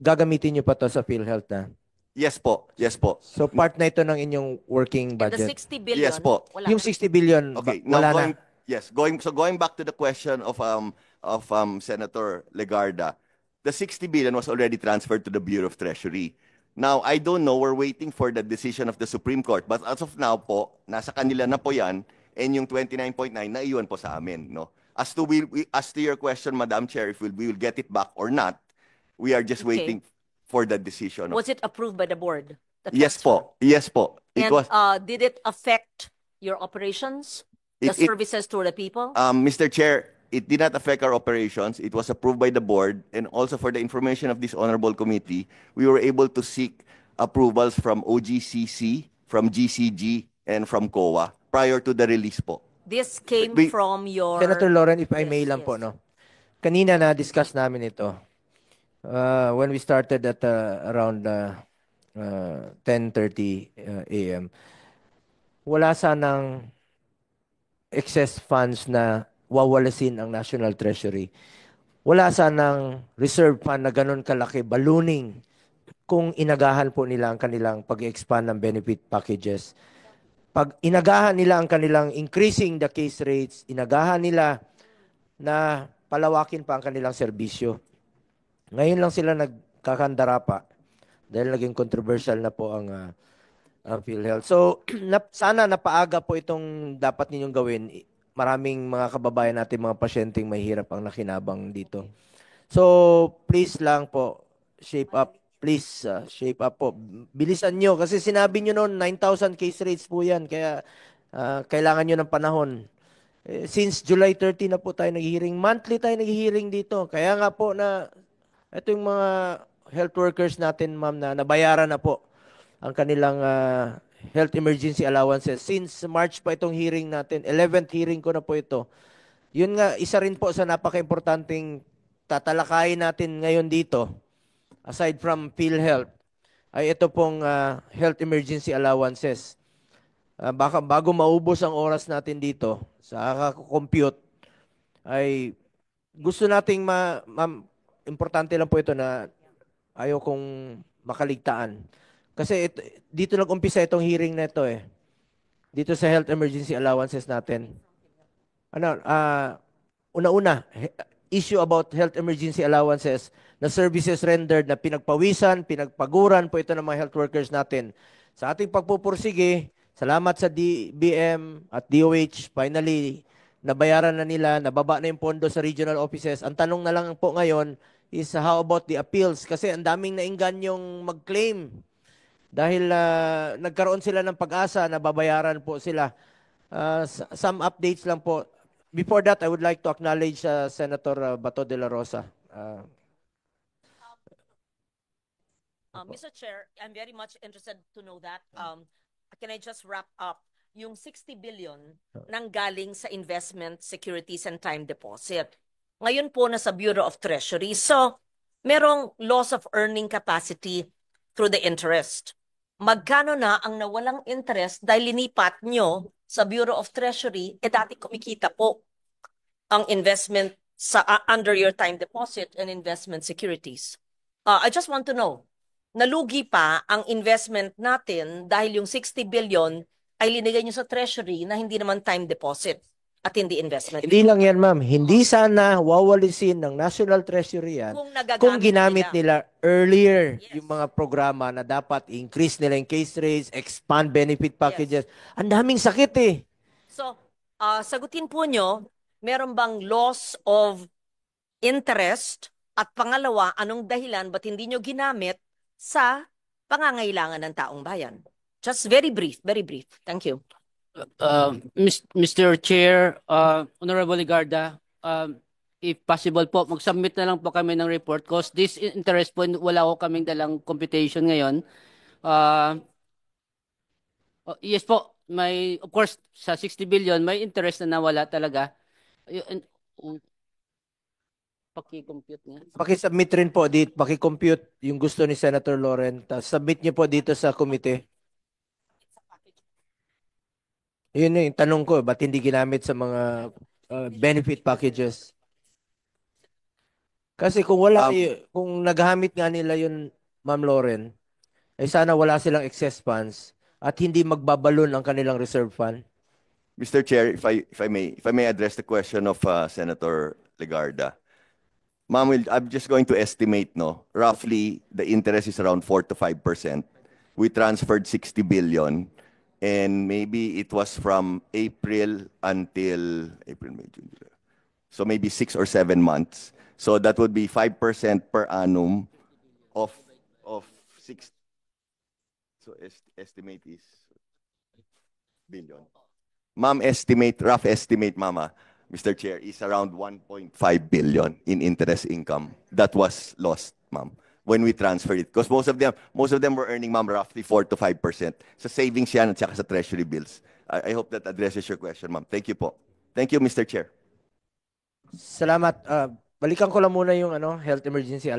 [SPEAKER 3] gagamitin nyo pa to sa PhilHealth na?
[SPEAKER 2] Yes po. Yes po.
[SPEAKER 3] So part na ito ng inyong working
[SPEAKER 1] And the
[SPEAKER 3] budget.
[SPEAKER 1] 60 billion,
[SPEAKER 2] Yes po.
[SPEAKER 1] wala
[SPEAKER 3] Yung
[SPEAKER 1] na.
[SPEAKER 3] 60 billion,
[SPEAKER 2] Okay,
[SPEAKER 3] wala
[SPEAKER 2] now
[SPEAKER 3] na.
[SPEAKER 2] going back to the question of Senator Legarda, the 60 billion was already transferred to the Bureau of Treasury. Now, I don't know, we're waiting for the decision of the Supreme Court, but as of now po, nasa kanila na po yan, and yung 29.9 naiwan po sa amin, no? As to your question, Madam Chair, if we will get it back or not, we are just
[SPEAKER 1] Okay.
[SPEAKER 2] waiting for the decision.
[SPEAKER 1] Was it approved by the board? The
[SPEAKER 2] Yes
[SPEAKER 1] transfer?
[SPEAKER 2] po. Yes po. It
[SPEAKER 1] And
[SPEAKER 2] was
[SPEAKER 1] did it affect your operations? The
[SPEAKER 2] It- it-
[SPEAKER 1] services to the people?
[SPEAKER 2] Mr. Chair, it did not affect our operations. It was approved by the board, and also for the information of this honorable committee, we were able to seek approvals from OGCC, from GCG, and from COA prior to the release po.
[SPEAKER 1] This came
[SPEAKER 2] we-
[SPEAKER 1] from your...
[SPEAKER 3] Senator Lauren, if I
[SPEAKER 1] Yes,
[SPEAKER 3] may lang po,
[SPEAKER 1] yes.
[SPEAKER 3] no? Kanina na-discuss namin ito. When we started at around 10:30 a.m., wala sanang excess funds na wawalasin ang National Treasury. Wala sanang reserve fund na ganun kalaki, ballooning, kung inagahan po nila ang kanilang pag-expand ng benefit packages. Pag inagahan nila ang kanilang increasing the case rates, inagahan nila na palawakin pa ang kanilang serbisyo. Ngayon lang sila nagkakandara pa dahil naging controversial na po ang PhilHealth. So, sana napaaga po itong dapat ninyong gawin. Maraming mga kababayan natin, mga pasyenteng mahirap ang nakinabang dito. So, please lang po, shape up. Please, shape up po. Bilisan nyo. Kasi sinabi nyo noon, 9,000 case rates po yan. Kaya, kailangan nyo ng panahon. Since July 30 na po tayo nag-hearing. Monthly tayo nag-hearing dito. Kaya nga po na, ito yung mga health workers natin, ma'am, na nabayaran na po ang kanilang health emergency allowances. Since March pa itong hearing natin, 11th hearing ko na po ito. Yun nga, isa rin po sa napaka-importanting tatalakayin natin ngayon dito, aside from PhilHealth, ay ito pong health emergency allowances. Baka bago maubos ang oras natin dito sa compute ay gusto nating importante lang po ito na ayaw kong makaligtaan. Kasi dito nag-umpisa itong hearing na ito eh. Dito sa health emergency allowances natin. Una-una, issue about health emergency allowances na services rendered na pinagpawisan, pinagpaguran po ito ng mga health workers natin. Sa ating pagpupursige, salamat sa DBM at DOH, finally, nabayaran na nila, nababa na yung pondo sa regional offices. Ang tanong na lang po ngayon is how about the appeals? Kasi ang daming nainggan yung mag-claim. Dahil nagkaroon sila ng pag-asa na babayaran po sila. Some updates lang po. Before that, I would like to acknowledge Senator Bato de la Rosa.
[SPEAKER 1] Mr. Chair, I'm very much interested to know that. Can I just wrap up? Yung 60 billion nang galing sa investment, securities, and time deposit. Ngayon po nasa Bureau of Treasury. So, merong loss of earning capacity through the interest. Magkano na ang nawalang interest dahil linipat nyo sa Bureau of Treasury, dati kumikita po ang investment sa under your time deposit and investment securities. I just want to know, nalugi pa ang investment natin dahil yung 60 billion ay linigay nyo sa Treasury na hindi naman time deposit at hindi investment.
[SPEAKER 3] Hindi lang yan, ma'am. Hindi sana wawalisin ng National Treasury yan kung ginamit nila earlier yung mga programa na dapat increase nila yung case rates, expand benefit packages. Ang daming sakit eh.
[SPEAKER 1] So, sagutin po nyo, meron bang loss of interest? At pangalawa, anong dahilan ba't hindi nyo ginamit sa pangangailangan ng taong bayan? Just very brief, very brief. Thank you.
[SPEAKER 4] Mr. Chair, Honorable Ligarda, if possible po, mag-submit na lang po kami ng report because this interest po, wala ko kaming dalang computation ngayon. Yes po, of course, sa 60 billion, may interest na nawala talaga. Paki-compute niya.
[SPEAKER 3] Paki-submit rin po dito, paki-compute yung gusto ni Senator Loren. Submit niyo po dito sa komite. Yun yung tanong ko, ba't hindi ginamit sa mga benefit packages? Kasi kung wala, kung naghamit nga nila yun, Ma'am Loren, ay sana wala silang excess funds at hindi magbabalon ang kanilang reserve fund.
[SPEAKER 2] Mr. Chair, if I may address the question of Senator Legarda. Ma'am, I'm just going to estimate, no? Roughly, the interest is around 4 to 5%. We transferred 60 billion. And maybe it was from April until April, May, June, July. So maybe 6 or 7 months. So that would be 5% per annum of 6. So estimate is billion. Ma'am, rough estimate, Mama, Mr. Chair, is around 1.5 billion in interest income that was lost, ma'am, when we transferred it. Because most of them were earning, ma'am, roughly 4 to 5%. Sa savings yan at saka sa treasury bills. I hope that addresses your question, ma'am. Thank you po. Thank you, Mr. Chair.
[SPEAKER 3] Salamat. Balikan ko lang muna yung health emergency